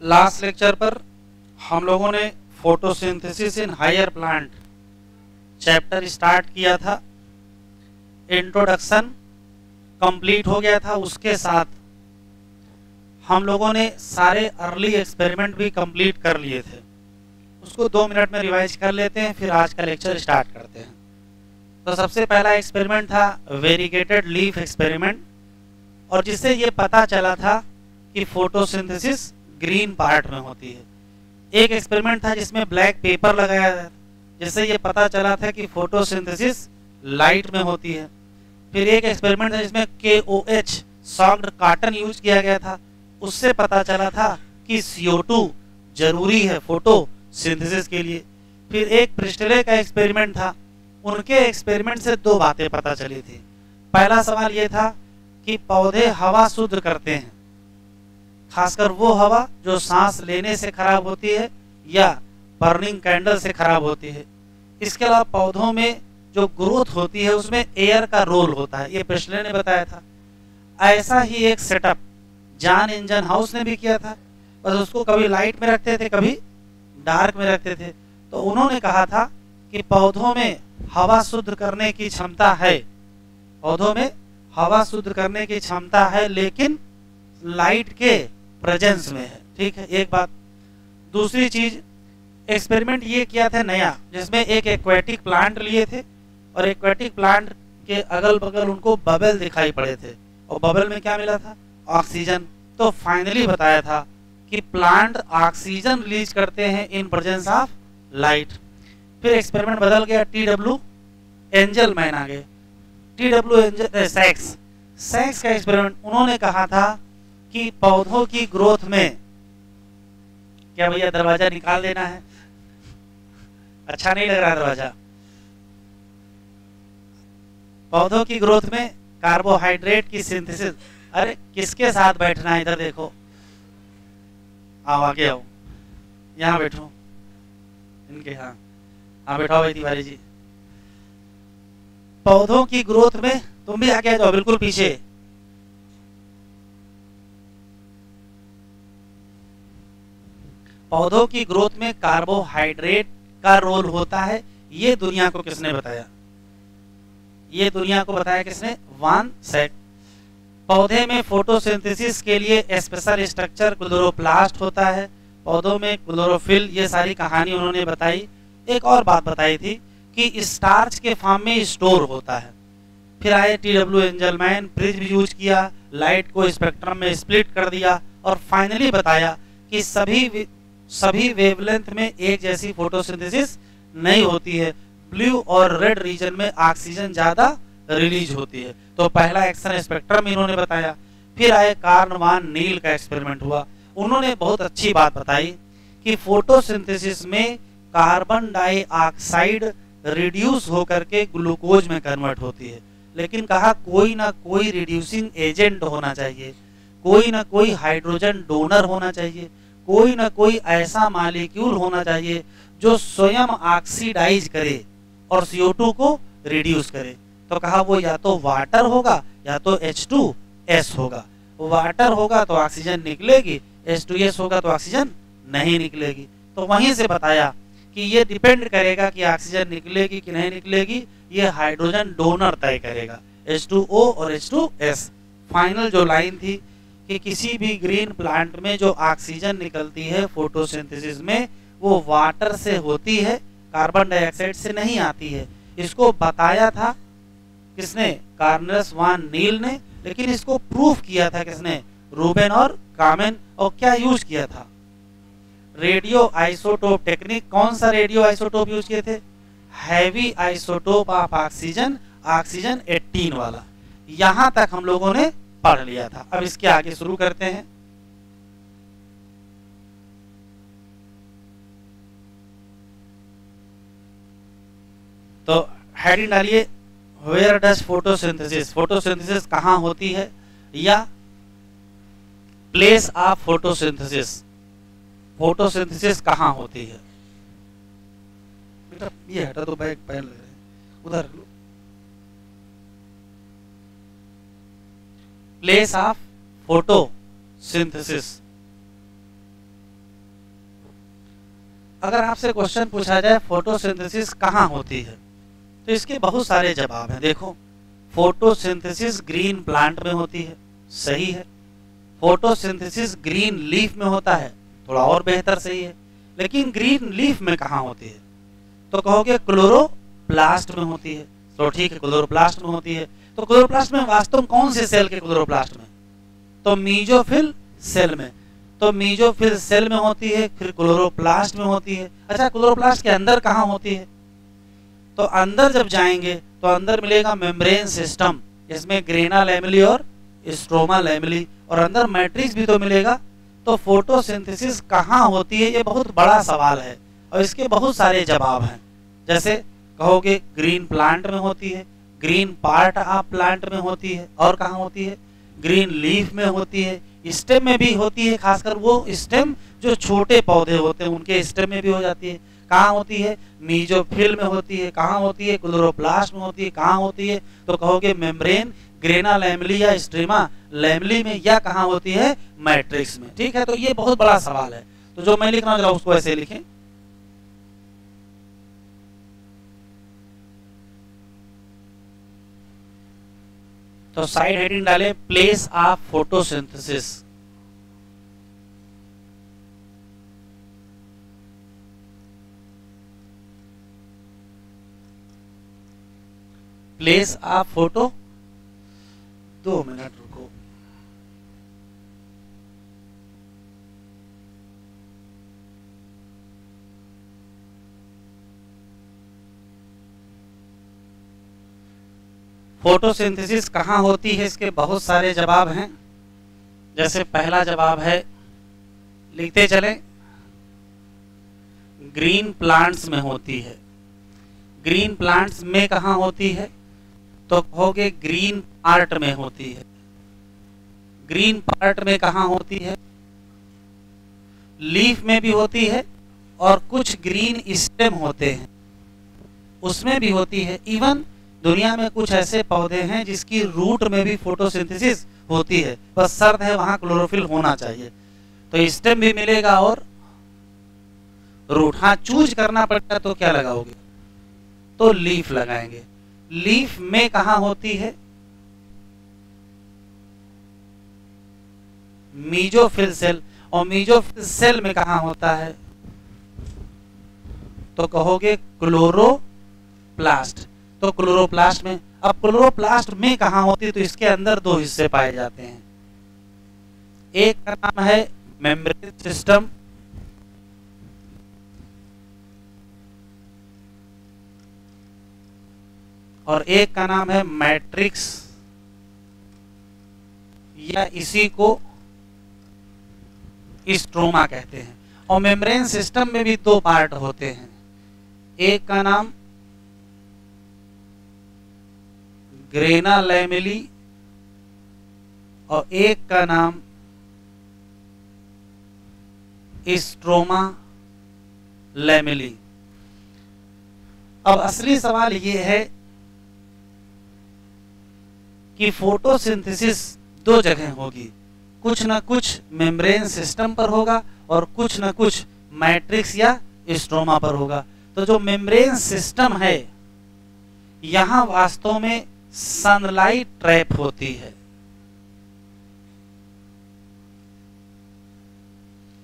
Last lecture पर हम लोगों ने photosynthesis in higher plant chapter start किया था। इंट्रोडक्शन कंप्लीट हो गया था, उसके साथ हम लोगों ने सारे अर्ली एक्सपेरिमेंट भी कंप्लीट कर लिए थे। उसको 2 मिनट में रिवाइज कर लेते हैं, फिर आज का लेक्चर स्टार्ट करते हैं। तो सबसे पहला एक्सपेरिमेंट था वेरीगेटेड लीफ एक्सपेरिमेंट, और जिससे ये पता चला था कि फोटोसिंथेसिस ग्रीन पार्ट में होती है। एक एक्सपेरिमेंट था जिसमें ब्लैक पेपर लगाया था, जिससे ये पता चला था कि फोटोसिंथेसिस लाइट में होती है। फिर एक एक्सपेरिमेंट था जिसमें KOH सॉक्ड कॉटन यूज किया गया था, उससे पता चला था कि CO2 जरूरी है फोटोसिंथेसिस के लिए। फिर एक प्रिस्टले का एक्सपेरिमेंट था, उनके एक्सपेरिमेंट से 2 बातें पता चली थी। पहला सवाल ये था कि पौधे हवा शुद्ध करते हैं, खासकर वो हवा जो सांस लेने से खराब होती है या बर्निंग कैंडल से खराब होती है। इसके अलावा पौधों में जो ग्रोथ होती है उसमें एयर का रोल होता है, ये प्रिस्टले ने बताया था। ऐसा ही एक सेटअप जॉन इंजनहाउस ने भी किया था, बस उसको कभी लाइट में रखते थे, कभी डार्क में रखते थे। तो उन्होंने कहा था कि पौधों में हवा शुद्ध करने की क्षमता है, पौधों में हवा शुद्ध करने की क्षमता है, लेकिन लाइट के प्रेजेंस में है। ठीक है, एक बात। दूसरी चीज, एक्सपेरिमेंट ये किया था नया, जिसमें एक एक्वेटिक प्लांट लिए थे और एक्वेटिक प्लांट के अगल बगल उनको बबल दिखाई पड़े थे, और बबल में क्या मिला था? ऑक्सीजन। तो फाइनली बताया था कि प्लांट ऑक्सीजन रिलीज करते हैं इन प्रेजेंस ऑफ लाइट। फिर एक्सपेरिमेंट बदल गया, TW एंजलमैन आ गए। TW सैक्स का एक्सपेरिमेंट, उन्होंने कहा था कि पौधों की ग्रोथ में, क्या भैया दरवाजा निकाल देना है? अच्छा नहीं लग रहा दरवाजा। पौधों की ग्रोथ में कार्बोहाइड्रेट की सिंथेसिस। अरे किसके साथ बैठना है? इधर देखो, आओ आगे आओ, यहाँ बैठो, इनके यहाँ। हाँ बैठाओ भाई तिवारी जी। पौधों की ग्रोथ में तुम भी आगे आ जाओ, बिल्कुल पीछे। पौधों की ग्रोथ में कार्बोहाइड्रेट का रोल होता है। ये दुनिया को किसने बताया? ये दुनिया को बताया किसने? वान सैक। पौधे में फोटोसिंथेसिस के लिए स्पेशल स्ट्रक्चर क्लोरोप्लास्ट होता है, पौधों में क्लोरोफिल, ये सारी कहानी उन्होंने बताई। एक और बात बताई थी कि स्टार्च के फॉर्म में स्टोर होता है। फिर आए TW एंजलमैन, प्रिज्म यूज किया, लाइट को स्पेक्ट्रम में स्प्लिट कर दिया, और फाइनली बताया कि सभी वेवलेंथ में एक जैसी फोटोसिंथेसिस नहीं होती है। ब्लू और रेड रीजन में ऑक्सीजन ज्यादा रिलीज होती है। तो पहला एक्शन स्पेक्ट्रम इन्होंने बताया। फिर आए कार्ल वान नील का एक्सपेरिमेंट हुआ, उन्होंने बहुत अच्छी बात बताई कि फोटोसिंथेसिस में कार्बन डाइऑक्साइड रिड्यूस होकर के ग्लूकोज में कन्वर्ट होती है, लेकिन कहा कोई ना कोई रिड्यूसिंग एजेंट होना चाहिए, कोई ना कोई हाइड्रोजन डोनर होना चाहिए, कोई ना कोई ऐसा मॉलिक्यूल होना चाहिए जो स्वयं ऑक्सीडाइज करे और CO2 को रिड्यूस करे। तो कहा वो या तो वाटर होगा या तो H2S होगा। वाटर होगा तो ऑक्सीजन निकलेगी, H2S होगा तो ऑक्सीजन नहीं निकलेगी। तो वहीं से बताया कि ये डिपेंड करेगा कि ऑक्सीजन निकलेगी कि नहीं निकलेगी, ये हाइड्रोजन डोनर तय करेगा, H2O और H2S। फाइनल जो लाइन थी कि किसी भी ग्रीन प्लांट में जो ऑक्सीजन निकलती है फोटोसिंथेसिस में, वो वाटर से होती है, कार्बन डाइऑक्साइड से नहीं आती है। इसको बताया था किसने? कार्नेस वान नील ने। लेकिन इसको प्रूफ किया था किसने? रूबेन और कामेन। और क्या यूज किया था? Radio isotope technique. कौन सा रेडियो आइसोटोप यूज किए थे? Heavy isotope of oxygen, oxygen 18 वाला। यहां तक हम लोगों ने पढ़ लिया था। अब इसके आगे शुरू करते हैं। तो हेडिंग डालिए, वेयर डज फोटोसिंथेसिस, फोटोसिंथेसिस कहां होती है, या प्लेस ऑफ फोटोसिंथेसिस, फोटोसिंथेसिस कहां होती है। बेटा ये हटा तो बैग पहन ले रहे उधर। प्लेस ऑफ फोटोसिंथेसिस, अगर आपसे क्वेश्चन पूछा जाए फोटोसिंथेसिस कहाँ होती है, तो इसके बहुत सारे जवाब हैं। देखो, फोटोसिंथेसिस ग्रीन प्लांट में होती है, सही है। फोटोसिंथेसिस ग्रीन लीफ में होता है, थोड़ा और बेहतर सही है। लेकिन ग्रीन लीफ में कहाँ होती है, तो कहोगे क्लोरोप्लास्ट में होती है। तो ठीक है, क्लोरोप्लास्ट में होती है। तो क्लोरोप्लास्ट में वास्तव में कौन से सेल के क्लोरोप्लास्ट में, तो मीजोफिल सेल में। तो मीजोफिल सेल में होती है, फिर क्लोरोप्लास्ट में होती है। अच्छा, क्लोरोप्लास्ट के अंदर कहाँ होती है, तो अंदर जब जाएंगे तो अंदर मिलेगा मेम्ब्रेन सिस्टम, इसमें ग्रेना लैमेली और स्ट्रोमा लैमेली, और अंदर मैट्रिक्स भी तो मिलेगा। तो फोटोसिंथेसिस कहाँ होती है, ये बहुत बड़ा सवाल है और इसके बहुत सारे जवाब हैं। जैसे कहोगे ग्रीन प्लांट में होती है, ग्रीन पार्ट ऑफ प्लांट में होती है, और कहाँ होती है, ग्रीन लीफ में होती है, स्टेम में भी होती है। खासकर वो स्टेम जो छोटे पौधे होते हैं उनके स्टेम में भी हो जाती है। कहाँ होती है, मीजोफिल में होती है। कहाँ होती है, क्लोरोप्लास्ट में होती है। कहाँ होती है, तो कहोगे मेम्ब्रेन, ग्रेना लैमेली या स्ट्रीमा लैमेली में, या कहाँ होती है, मैट्रिक्स में। ठीक है, तो ये बहुत बड़ा सवाल है। तो जो मैं लिख रहा हूँ उसको ऐसे लिखें। तो साइड हेडिंग डालें, place of photosynthesis. Place of photo, 2 minute रुको। फोटोसिंथेसिस कहाँ होती है, इसके बहुत सारे जवाब हैं। जैसे पहला जवाब है, लिखते चलें, ग्रीन प्लांट्स में होती है। ग्रीन प्लांट्स में कहाँ होती है, तो कहोगे ग्रीन पार्ट में होती है। ग्रीन पार्ट में कहाँ होती है, लीफ में भी होती है, और कुछ ग्रीन स्टेम होते हैं उसमें भी होती है। इवन दुनिया में कुछ ऐसे पौधे हैं जिसकी रूट में भी फोटोसिंथेसिस होती है, बस शर्त है वहां क्लोरोफिल होना चाहिए। तो स्टेम भी मिलेगा और रूट। हाँ, चूज करना पड़ता है तो क्या लगाओगे, तो लीफ लगाएंगे। लीफ में कहाँ होती है, मीजोफिल सेल, और मीजोफिल सेल में कहाँ होता है, तो कहोगे क्लोरोप्लास्ट। तो क्लोरोप्लास्ट में, अब क्लोरोप्लास्ट में कहाँ होती है, तो इसके अंदर 2 हिस्से पाए जाते हैं। एक का नाम है मेम्ब्रेन सिस्टम, और एक का नाम है मैट्रिक्स, या इसी को स्ट्रोमा कहते हैं। और मेम्ब्रेन सिस्टम में भी 2 पार्ट होते हैं, एक का नाम ग्रेना लैमेली और एक का नाम स्ट्रोमा लैमेली। अब असली सवाल यह है कि फोटोसिंथेसिस 2 जगह होगी, कुछ ना कुछ मेम्ब्रेन सिस्टम पर होगा और कुछ ना कुछ मैट्रिक्स या स्ट्रोमा पर होगा। तो जो मेम्ब्रेन सिस्टम है, यहां वास्तव में सनलाइट ट्रैप होती है,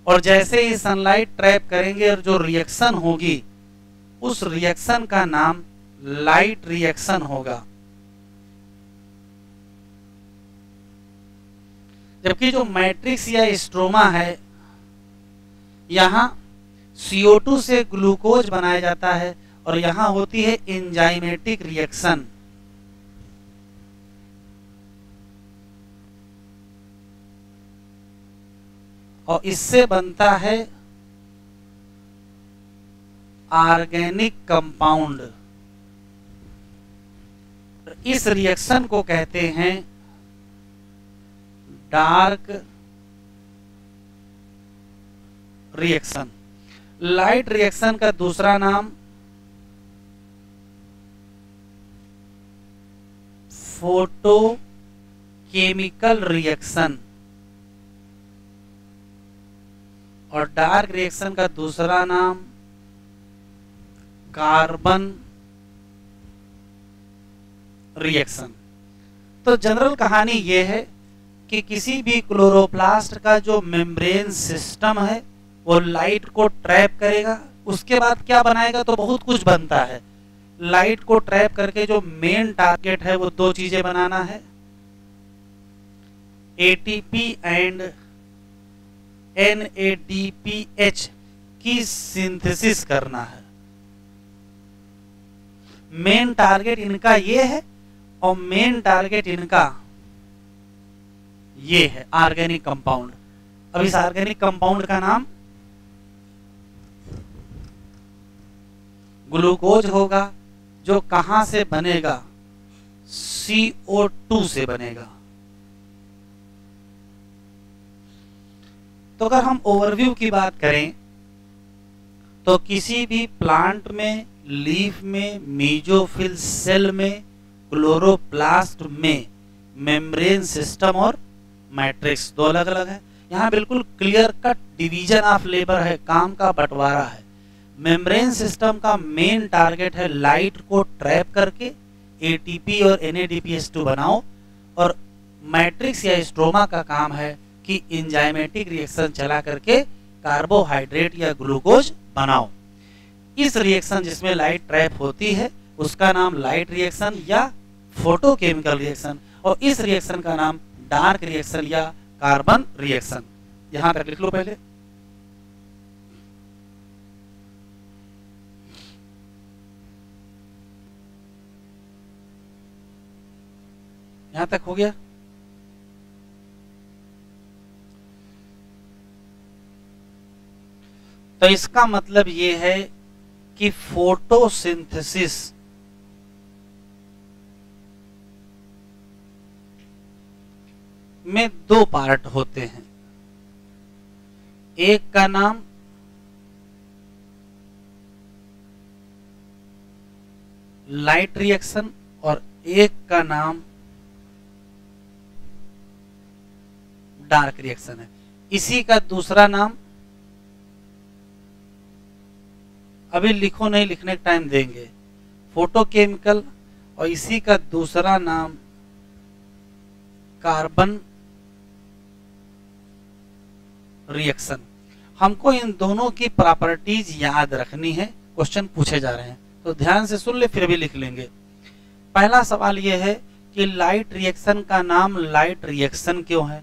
और जैसे ही सनलाइट ट्रैप करेंगे और जो रिएक्शन होगी, उस रिएक्शन का नाम लाइट रिएक्शन होगा। जबकि जो मैट्रिक्स या स्ट्रोमा है, यहां CO2 से ग्लूकोज बनाया जाता है और यहां होती है एंजाइमेटिक रिएक्शन। और इससे बनता है ऑर्गेनिक कंपाउंड। इस रिएक्शन को कहते हैं डार्क रिएक्शन। लाइट रिएक्शन का दूसरा नाम फोटोकेमिकल रिएक्शन, और डार्क रिएक्शन का दूसरा नाम कार्बन रिएक्शन। तो जनरल कहानी ये है कि किसी भी क्लोरोप्लास्ट का जो मेम्ब्रेन सिस्टम है वो लाइट को ट्रैप करेगा, उसके बाद क्या बनाएगा, तो बहुत कुछ बनता है। लाइट को ट्रैप करके जो मेन टारगेट है वो दो चीजें बनाना है, एटीपी एंड एनएडीपीएच की सिंथेसिस करना है। मेन टारगेट इनका ये है और मेन टारगेट इनका ये है ऑर्गेनिक कंपाउंड। अब इस ऑर्गेनिक कंपाउंड का नाम ग्लूकोज होगा, जो कहां से बनेगा, CO2 से बनेगा। तो अगर हम ओवरव्यू की बात करें तो किसी भी प्लांट में, लीफ में, मीजोफिल सेल में, क्लोरोप्लास्ट में मेम्ब्रेन सिस्टम और मैट्रिक्स दो अलग अलग है। यहाँ बिल्कुल clear cut division of labour है, काम का बंटवारा है। मेम्ब्रेन सिस्टम का मेन टारगेट है लाइट को ट्रैप करके एटीपी और NADPH2 बनाओ, और मैट्रिक्स या स्ट्रोमा का काम है कि एंजाइमेटिक रिएक्शन चला करके कार्बोहाइड्रेट या ग्लूकोज बनाओ। इस रिएक्शन जिसमें लाइट ट्रैप होती है उसका नाम लाइट रिएक्शन या फोटोकेमिकल रिएक्शन, और इस रिएक्शन का नाम डार्क रिएक्शन या कार्बन रिएक्शन। यहां तक लिख लो पहले। यहां तक हो गया। तो इसका मतलब ये है कि फोटोसिंथेसिस में दो पार्ट होते हैं, एक का नाम लाइट रिएक्शन और एक का नाम डार्क रिएक्शन है। इसी का दूसरा नाम अभी लिखो नहीं, लिखने का टाइम देंगे, फोटोकेमिकल, और इसी का दूसरा नाम कार्बन रिएक्शन। हमको इन दोनों की प्रॉपर्टीज याद रखनी है, क्वेश्चन पूछे जा रहे हैं तो ध्यान से सुन ले, फिर भी लिख लेंगे। पहला सवाल यह है कि लाइट रिएक्शन का नाम लाइट रिएक्शन क्यों है?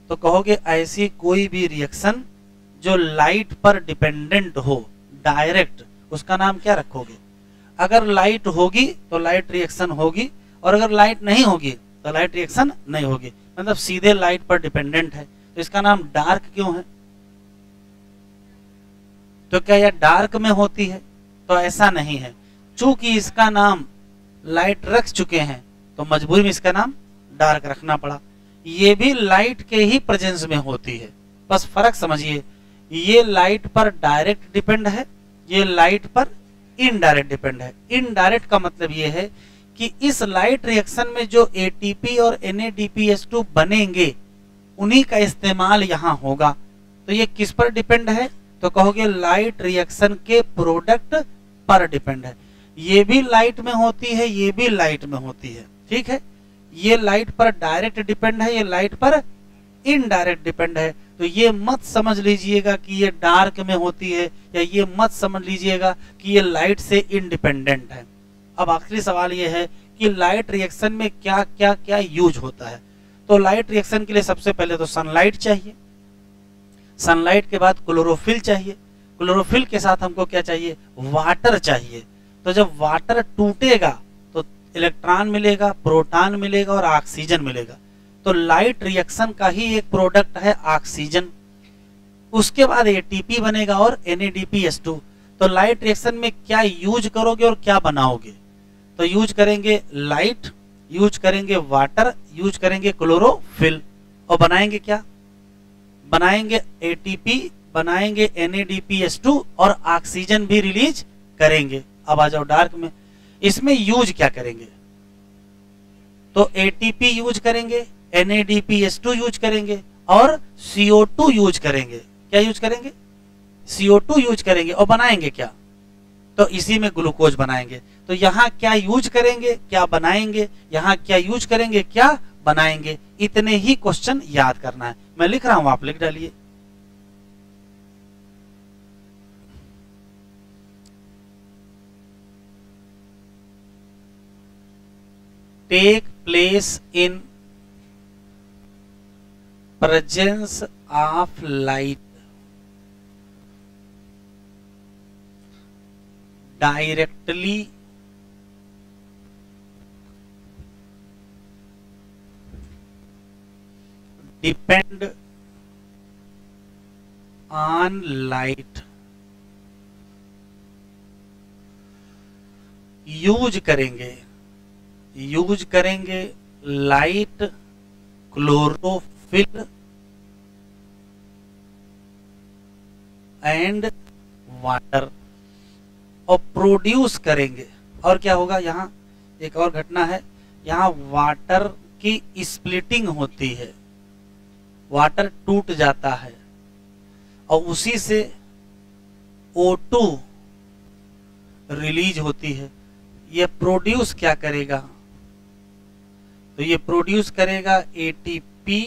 तो कहोगे ऐसी कोई भी रिएक्शन जो लाइट पर डिपेंडेंट हो डायरेक्ट, उसका नाम क्या रखोगे? अगर लाइट होगी तो लाइट रिएक्शन होगी, और अगर लाइट नहीं होगी तो लाइट रिएक्शन नहीं होगी, मतलब सीधे लाइट पर डिपेंडेंट है। तो इसका नाम डार्क क्यों है? तो क्या यह डार्क में होती है? तो ऐसा नहीं है, चूंकि इसका नाम लाइट रख चुके हैं तो मजबूरी में इसका नाम डार्क रखना पड़ा। ये भी लाइट के ही प्रेजेंस में होती है, बस फर्क समझिए, ये लाइट पर डायरेक्ट डिपेंड है, ये लाइट पर इनडायरेक्ट डिपेंड है। इनडायरेक्ट का मतलब ये है कि इस लाइट रिएक्शन में जो एटीपी और NADPH2 बनेंगे उन्हीं का इस्तेमाल यहां होगा। तो ये किस पर डिपेंड है? तो कहोगे लाइट रिएक्शन के प्रोडक्ट पर डिपेंड है। ये भी लाइट में होती है, ये भी लाइट में होती है, ठीक है। ये लाइट पर डायरेक्ट डिपेंड है, ये लाइट पर इनडायरेक्ट डिपेंड है। तो ये मत समझ लीजिएगा कि ये डार्क में होती है, या ये मत समझ लीजिएगा कि ये लाइट से इंडिपेंडेंट है। अब आखिरी सवाल ये है कि लाइट रिएक्शन में क्या क्या क्या यूज होता है? तो लाइट रिएक्शन के लिए सबसे पहले तो सनलाइट चाहिए, सनलाइट के बाद क्लोरोफिल चाहिए, क्लोरोफिल के साथ हमको क्या चाहिए? वाटर चाहिए। तो जब वाटर टूटेगा तो इलेक्ट्रॉन मिलेगा, प्रोटॉन मिलेगा और ऑक्सीजन मिलेगा। तो लाइट रिएक्शन का ही एक प्रोडक्ट है ऑक्सीजन। उसके बाद एटीपी बनेगा और NADPH2। तो लाइट रिएक्शन में क्या यूज करोगे और क्या बनाओगे? तो यूज करेंगे लाइट, यूज करेंगे वाटर, यूज करेंगे क्लोरोफिल, और बनाएंगे क्या? बनाएंगे एटीपी, बनाएंगे NADPH2 और ऑक्सीजन भी रिलीज करेंगे। अब आ जाओ डार्क में, इसमें यूज क्या करेंगे? तो एटीपी यूज करेंगे, NADPH2 यूज करेंगे और CO2 यूज करेंगे। क्या यूज करेंगे? CO2 यूज करेंगे। और बनाएंगे क्या? तो इसी में ग्लूकोज बनाएंगे। तो यहाँ क्या यूज करेंगे, क्या बनाएंगे, यहाँ क्या यूज करेंगे, क्या बनाएंगे, इतने ही क्वेश्चन याद करना है। मैं लिख रहा हूं, आप लिख डालिए। Take place in presence of light, directly depend on light, use करेंगे लाइट, क्लोरोफिल एंड वाटर, और प्रोड्यूस करेंगे। और क्या होगा, यहाँ एक और घटना है, यहाँ वाटर की स्प्लिटिंग होती है, वाटर टूट जाता है और उसी से O2 रिलीज होती है। ये प्रोड्यूस क्या करेगा, तो ये प्रोड्यूस करेगा ATP,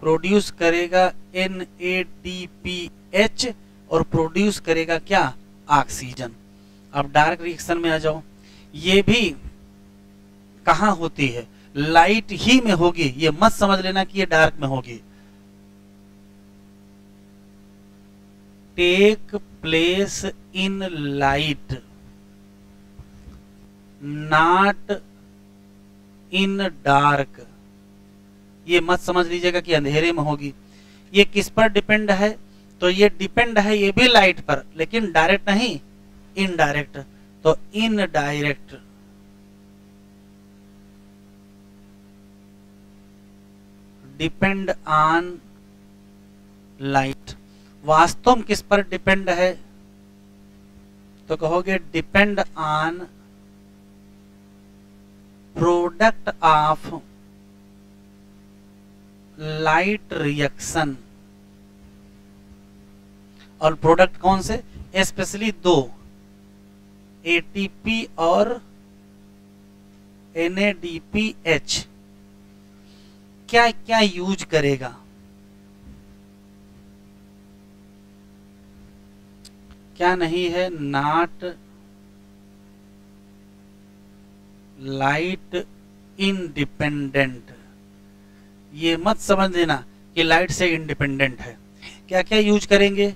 प्रोड्यूस करेगा NADPH और प्रोड्यूस करेगा क्या, ऑक्सीजन। अब डार्क रिएक्शन में आ जाओ, ये भी कहां होती है, लाइट ही में होगी, ये मत समझ लेना कि ये डार्क में होगी। Take place in light, not in dark, ये मत समझ लीजिएगा कि अंधेरे में होगी। ये किस पर डिपेंड है, तो ये डिपेंड है ये भी लाइट पर, लेकिन डायरेक्ट नहीं, इनडायरेक्ट। तो इनडायरेक्ट डिपेंड ऑन लाइट। वास्तव में किस पर डिपेंड है, तो कहोगे depend on product of light reaction. और प्रोडक्ट कौन से, स्पेशली दो, ATP और NADPH। क्या क्या यूज करेगा, क्या नहीं है, नॉट लाइट इंडिपेंडेंट। ये मत समझ लेना कि लाइट से इंडिपेंडेंट है। क्या क्या यूज करेंगे,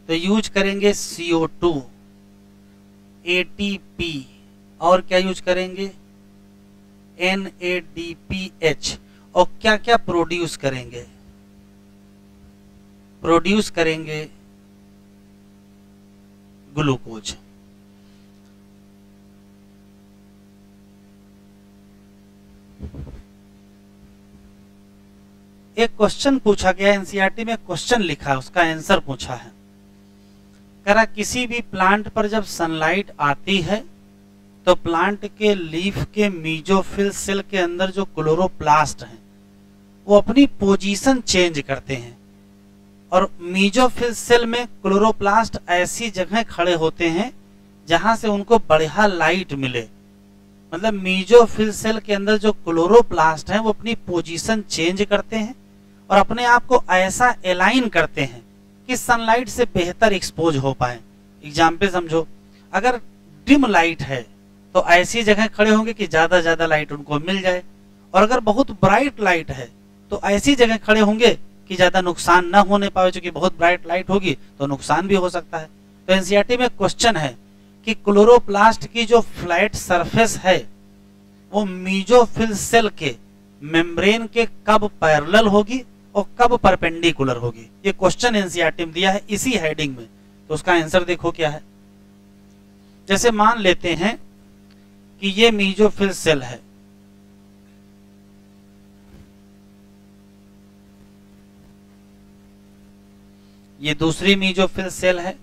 तो यूज करेंगे CO2, ATP और क्या यूज करेंगे, NADPH। और क्या क्या प्रोड्यूस करेंगे, प्रोड्यूस करेंगे ग्लूकोज। एक क्वेश्चन पूछा गया एनसीईआरटी में, क्वेश्चन लिखा है, उसका आंसर पूछा है। कह रहा किसी भी प्लांट पर जब सनलाइट आती है तो प्लांट के लीफ के मीजोफिल सेल के अंदर जो क्लोरोप्लास्ट हैं वो अपनी पोजीशन चेंज करते हैं, और मीजोफिल सेल में क्लोरोप्लास्ट ऐसी जगह खड़े होते हैं जहां से उनको बढ़िया लाइट मिले। मतलब मीजोफिल सेल के अंदर जो क्लोरोप्लास्ट हैं वो अपनी पोजीशन चेंज करते हैं और अपने आप को ऐसा अलाइन करते हैं कि सनलाइट से बेहतर एक्सपोज हो पाए। एग्जाम्पल समझो, अगर डिम लाइट है तो ऐसी जगह खड़े होंगे कि ज्यादा लाइट उनको मिल जाए, और अगर बहुत ब्राइट लाइट है तो ऐसी जगह खड़े होंगे कि ज्यादा नुकसान ना होने पाए, क्योंकि बहुत ब्राइट लाइट होगी तो नुकसान भी हो सकता है। तो एनसीईआरटी में क्वेश्चन है कि क्लोरोप्लास्ट की जो फ्लैट सरफेस है वो मीजोफिल सेल के मेम्ब्रेन के कब पैरेलल होगी और कब परपेंडिकुलर होगी। ये क्वेश्चन एनसीईआरटी में दिया है इसी हेडिंग में। तो उसका आंसर देखो क्या है। जैसे मान लेते हैं कि ये मीजोफिल सेल है, ये दूसरी मीजोफिल सेल है,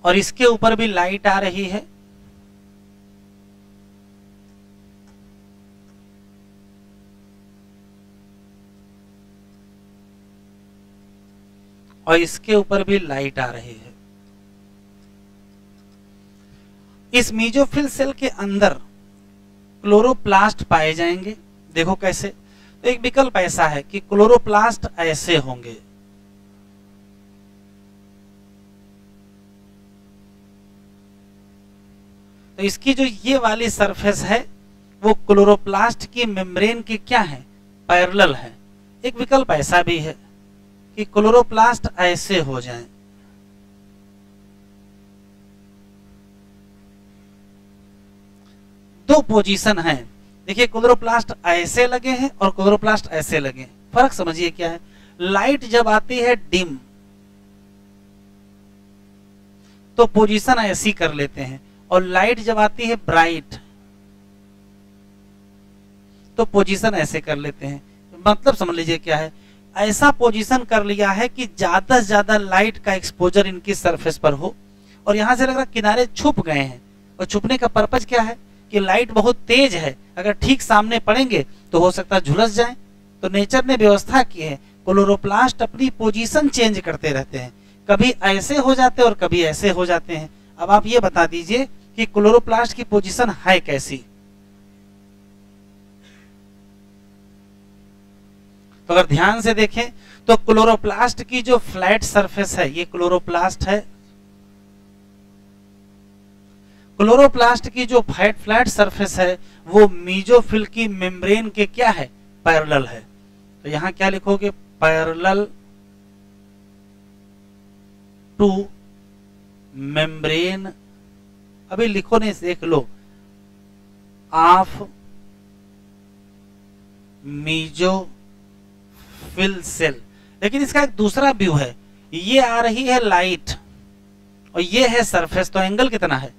और इसके ऊपर भी लाइट आ रही है, और इसके ऊपर भी लाइट आ रही है। इस मीजोफिल सेल के अंदर क्लोरोप्लास्ट पाए जाएंगे। देखो कैसे, तो एक विकल्प ऐसा है कि क्लोरोप्लास्ट ऐसे होंगे, तो इसकी जो ये वाली सरफेस है वो क्लोरोप्लास्ट की मेम्ब्रेन की क्या है, पैरेलल है। एक विकल्प ऐसा भी है कि क्लोरोप्लास्ट ऐसे हो जाएं, दो पोजीशन है। देखिए क्लोरोप्लास्ट ऐसे लगे हैं और क्लोरोप्लास्ट ऐसे लगे हैं, फर्क समझिए क्या है। लाइट जब आती है डिम तो पोजीशन ऐसी कर लेते हैं, और लाइट जब आती है ब्राइट तो पोजीशन ऐसे कर लेते हैं। मतलब समझ लीजिए क्या है, ऐसा पोजीशन कर लिया है कि ज्यादा से ज्यादा लाइट का एक्सपोजर इनकी सरफेस पर हो, और यहां से लग रहा किनारे छुप गए हैं। और छुपने का पर्पज क्या है कि लाइट बहुत तेज है, अगर ठीक सामने पड़ेंगे तो हो सकता है झुलस जाए। तो नेचर ने व्यवस्था की है, क्लोरोप्लास्ट अपनी पोजीशन चेंज करते रहते हैं, कभी ऐसे हो जाते हैं और कभी ऐसे हो जाते हैं। अब आप ये बता दीजिए कि क्लोरोप्लास्ट की पोजीशन है कैसी। तो अगर ध्यान से देखें तो क्लोरोप्लास्ट की जो फ्लैट सरफेस है ये क्लोरोप्लास्ट है, क्लोरोप्लास्ट की जो फ्लैट सरफेस है वो मीजोफिल की मेम्ब्रेन के क्या है, पैरेलल है। तो यहां क्या लिखोगे, पैरेलल टू मेम्ब्रेन, अभी लिखो नहीं, देख लो, ऑफ मीजोफिल सेल। लेकिन इसका एक दूसरा व्यू है, ये आ रही है लाइट और ये है सरफेस, तो एंगल कितना है,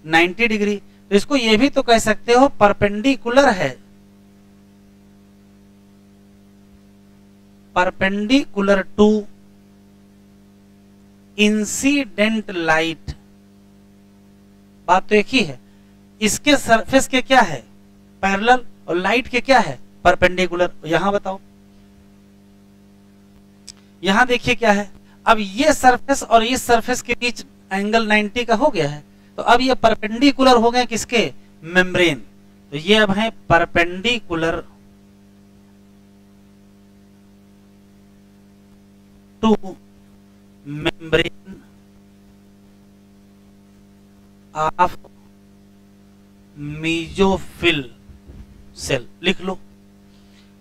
90 डिग्री। तो इसको ये भी तो कह सकते हो परपेंडिकुलर है, परपेंडिकुलर टू इंसिडेंट लाइट। बात तो एक ही है, इसके सरफेस के क्या है, पैरेलल, और लाइट के क्या है, परपेंडिकुलर। यहां बताओ, यहां देखिए क्या है, अब ये सरफेस और इस सरफेस के बीच एंगल 90 का हो गया है, तो अब ये परपेंडिकुलर हो गए किसके, मेम्ब्रेन। तो ये अब है perpendicular to membrane of mesophyll cell. लिख लो,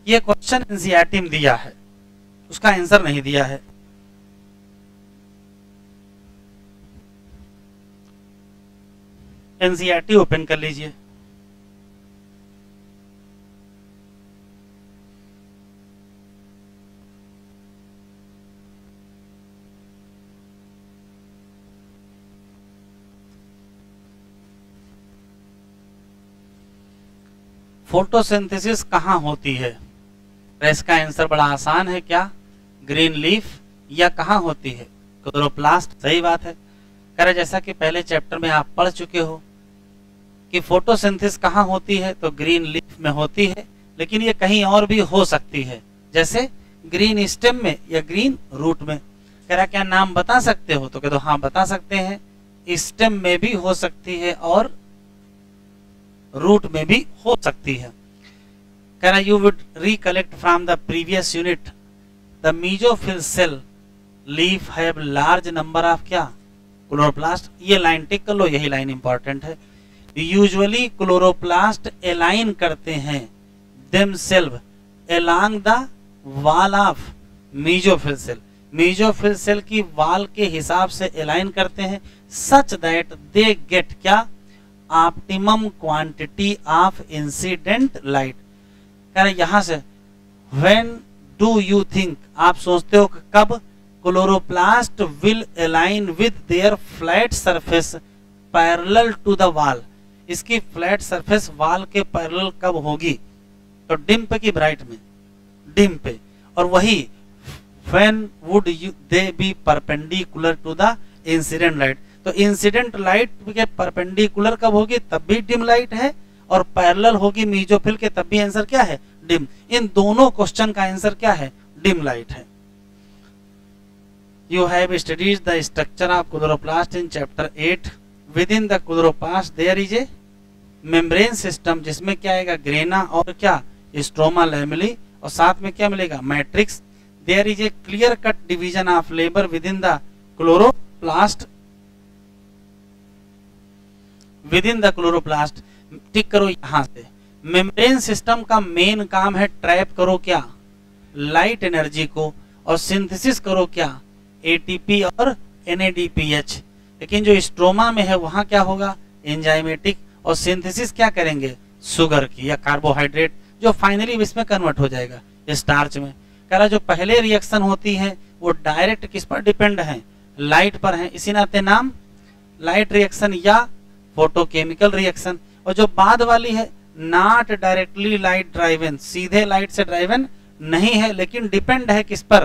ये क्वेश्चन एनसीईआरटी में दिया है, उसका आंसर नहीं दिया है। एनसीईआरटी ओपन कर लीजिए, फोटोसिंथेसिस कहां होती है। इसका आंसर बड़ा आसान है, क्या, ग्रीन लीफ, या कहां होती है, क्लोरोप्लास्ट। सही बात है। कह रहे जैसा कि पहले चैप्टर में आप पढ़ चुके हो कि फोटोसिंथेसिस कहां होती है, तो ग्रीन लीफ में होती है, लेकिन ये कहीं और भी हो सकती है, जैसे ग्रीन स्टेम में या ग्रीन रूट में। कह रहा क्या नाम बता सकते हो, तो कह दो हाँ बता सकते हैं, स्टेम में भी हो सकती है और रूट में भी हो सकती है। कह रहा you would recollect from the previous unit the mesophyll cell leaf have large number of क्या, क्लोरोप्लास्ट। ये लाइन टिक कर लो, यही लाइन इंपॉर्टेंट है। यूजुअली क्लोरोप्लास्ट एलाइन करते हैं themselves along the wall of mesophyll cell, mesophyll cell की wall के हिसाब से एलाइन करते हैं, सच दैट दे गेट क्या, optimum quantity of incident light. कह रहे यहां से व्हेन डू यू थिंक, आप सोचते हो कि कब, chloroplast will align with their flat surface parallel to the wall. इसकी फ्लैट सरफेस वॉल के पैरेलल कब होगी, तो डिम पे की ब्राइट में, डिम पे। और वही when would they be perpendicular to the incident light. तो इंसिडेंट लाइट के परपेंडिकुलर कब होगी, तब भी डिम लाइट है, और पैरेलल होगी मीजोफिल के, तब भी आंसर क्या है, डिम। इन दोनों क्वेश्चन का आंसर क्या है, डिम लाइट है। You have studied the structure of chloroplast in chapter 8. Within the chloroplast there is a membrane system जिसमें क्या आएगा, ग्रेना और क्या, स्ट्रोमा लैमेली, और साथ में क्या मिलेगा, matrix. There is a clear cut division of labor within the chloroplast. Within the chloroplast, टिक करो यहां से। मेम्ब्रेन सिस्टम का मेन काम है ट्रैप करो क्या, लाइट एनर्जी को, और सिंथेसिस करो क्या, एटीपी और एनएडीपीएच। लेकिन जो स्ट्रोमा में है वहां क्या होगा, एंजाइमेटिक, और सिंथेसिस क्या करेंगे, शुगर की या कार्बोहाइड्रेट, जो फाइनली इसमें कन्वर्ट हो जाएगा स्टार्च में। कह रहा जो पहले रिएक्शन होती है वो डायरेक्ट किस पर डिपेंड है, लाइट पर है, इसी नाते नाम लाइट रिएक्शन या फोटोकेमिकल रिएक्शन। और जो बाद वाली है नॉट डायरेक्टली लाइट ड्राइवन, सीधे लाइट से ड्राइवन नहीं है, लेकिन डिपेंड है किस पर,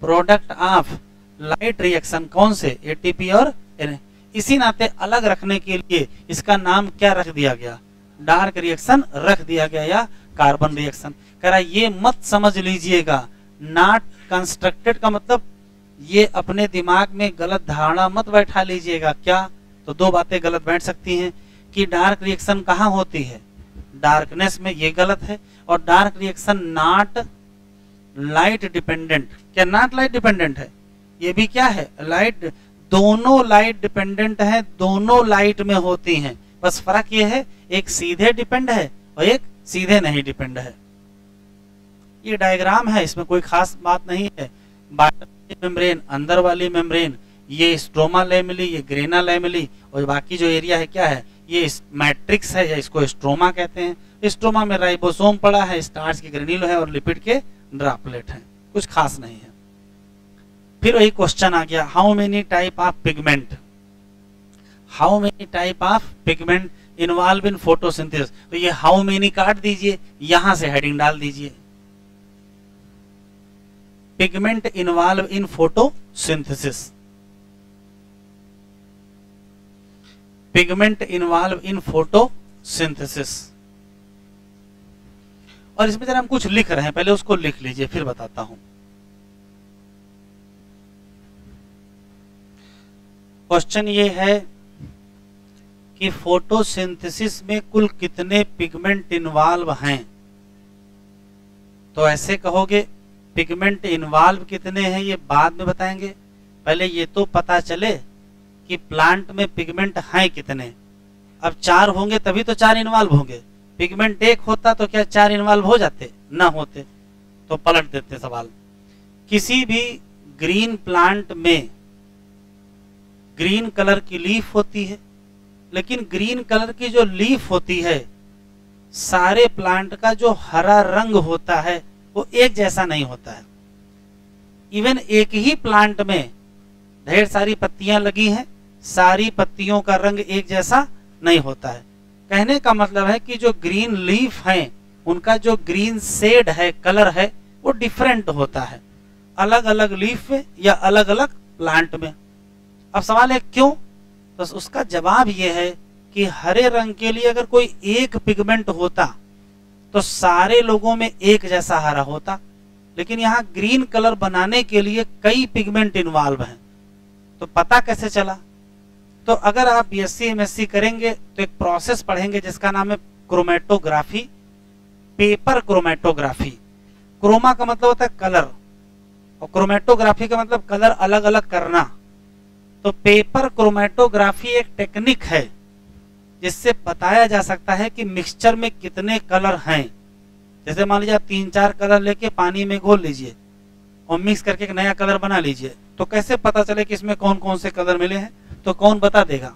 प्रोडक्ट ऑफ लाइट रिएक्शन, कौन से, एटीपी और इसी नाते अलग रखने के लिए इसका नाम क्या रख दिया गया, डार्क रिएक्शन रख दिया गया, या कार्बन रिएक्शन। कह रहा ये मत समझ लीजिएगा, नॉट कंस्ट्रक्टेड का मतलब ये अपने दिमाग में गलत धारणा मत बैठा लीजिएगा। क्या, तो दो बातें गलत बैठ सकती हैं कि डार्क रिएक्शन कहाँ होती है, डार्कनेस में, ये गलत है। और dark reaction not light dependent, क्या नॉट लाइट डिपेंडेंट है, ये भी क्या है, लाइट, दोनों लाइट डिपेंडेंट है, दोनों लाइट में होती हैं, बस फर्क ये है एक सीधे डिपेंड है और एक सीधे नहीं डिपेंड है। ये डायग्राम है, इसमें कोई खास बात नहीं है। बाहर मेम्ब्रेन, अंदर वाली मेम्ब्रेन, ये स्ट्रोमा लैमेली, ये ग्रेना लैमेली, और बाकी जो एरिया है क्या है, ये मैट्रिक्स है या इसको स्ट्रोमा कहते हैं। स्ट्रोमा में राइबोसोम पड़ा है, स्टार्च की ग्रेन्यूल है और लिपिड के ड्रॉपलेट हैं, कुछ खास नहीं है। फिर वही क्वेश्चन आ गया, how many type of pigment, how many type of pigment involve in photosynthesis. तो ये हाउ मेनी काट दीजिए, यहां से हेडिंग डाल दीजिए, pigment involve in photosynthesis, pigment involve in photosynthesis. और इसमें जरा हम कुछ लिख रहे हैं, पहले उसको लिख लीजिए फिर बताता हूं। क्वेश्चन ये है कि फोटोसिंथेसिस में कुल कितने पिगमेंट इन्वॉल्व हैं। तो ऐसे कहोगे पिगमेंट इन्वॉल्व कितने हैं ये बाद में बताएंगे, पहले ये तो पता चले कि प्लांट में पिगमेंट हैं कितने। अब 4 होंगे तभी तो 4 इन्वॉल्व होंगे, पिगमेंट 1 होता तो क्या 4 इन्वॉल्व हो जाते, ना होते। तो पलट देते सवाल। किसी भी ग्रीन प्लांट में ग्रीन कलर की लीफ होती है, लेकिन ग्रीन कलर की जो लीफ होती है, सारे प्लांट का जो हरा रंग होता है वो एक जैसा नहीं होता है। इवन एक ही प्लांट में ढेर सारी पत्तियां लगी हैं, सारी पत्तियों का रंग एक जैसा नहीं होता है। कहने का मतलब है कि जो ग्रीन लीफ हैं उनका जो ग्रीन शेड है, कलर है, वो डिफरेंट होता है अलग अलग लीफ में या अलग अलग प्लांट में। अब सवाल है क्यों, तो उसका जवाब यह है कि हरे रंग के लिए अगर कोई एक पिगमेंट होता तो सारे लोगों में एक जैसा हरा होता, लेकिन यहाँ ग्रीन कलर बनाने के लिए कई पिगमेंट इन्वॉल्व हैं। तो पता कैसे चला, तो अगर आप बीएससी एमएससी करेंगे तो एक प्रोसेस पढ़ेंगे जिसका नाम है क्रोमेटोग्राफी, पेपर क्रोमेटोग्राफी। क्रोमा का मतलब होता है कलर और क्रोमेटोग्राफी का मतलब कलर अलग अलग करना। तो पेपर क्रोमेटोग्राफी एक टेक्निक है जिससे बताया जा सकता है कि मिक्सचर में कितने कलर हैं। जैसे मान लीजिए 3-4 कलर लेके पानी में घोल लीजिए और मिक्स करके एक नया कलर बना लीजिए, तो कैसे पता चले कि इसमें कौन कौन से कलर मिले हैं, तो कौन बता देगा,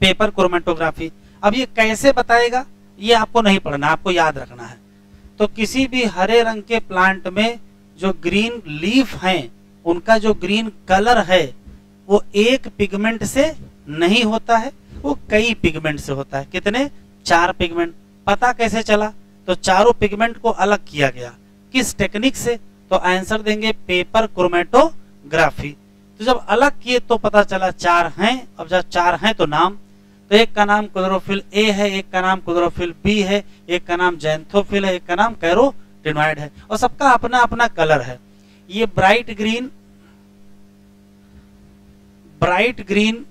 पेपर क्रोमेटोग्राफी। अब ये कैसे बताएगा ये आपको नहीं पढ़ना, आपको याद रखना है। तो किसी भी हरे रंग के प्लांट में जो ग्रीन लीफ हैं उनका जो ग्रीन कलर है वो एक पिगमेंट से नहीं होता है, वो कई पिगमेंट से होता है। कितने, 4 पिगमेंट। पता कैसे चला, तो चारों पिगमेंट को अलग किया गया, किस टेक्निक से, तो आंसर देंगे पेपर क्रोमेटोग्राफी। तो जब अलग किए तो पता चला 4 हैं। अब जब 4 हैं तो नाम, तो एक का नाम क्लोरोफिल ए है, एक का नाम क्लोरोफिल बी है, एक का नाम ज़ैंथोफिल है, एक का नाम कैरोटीनॉइड है, और सबका अपना अपना कलर है। ये ब्राइट ग्रीन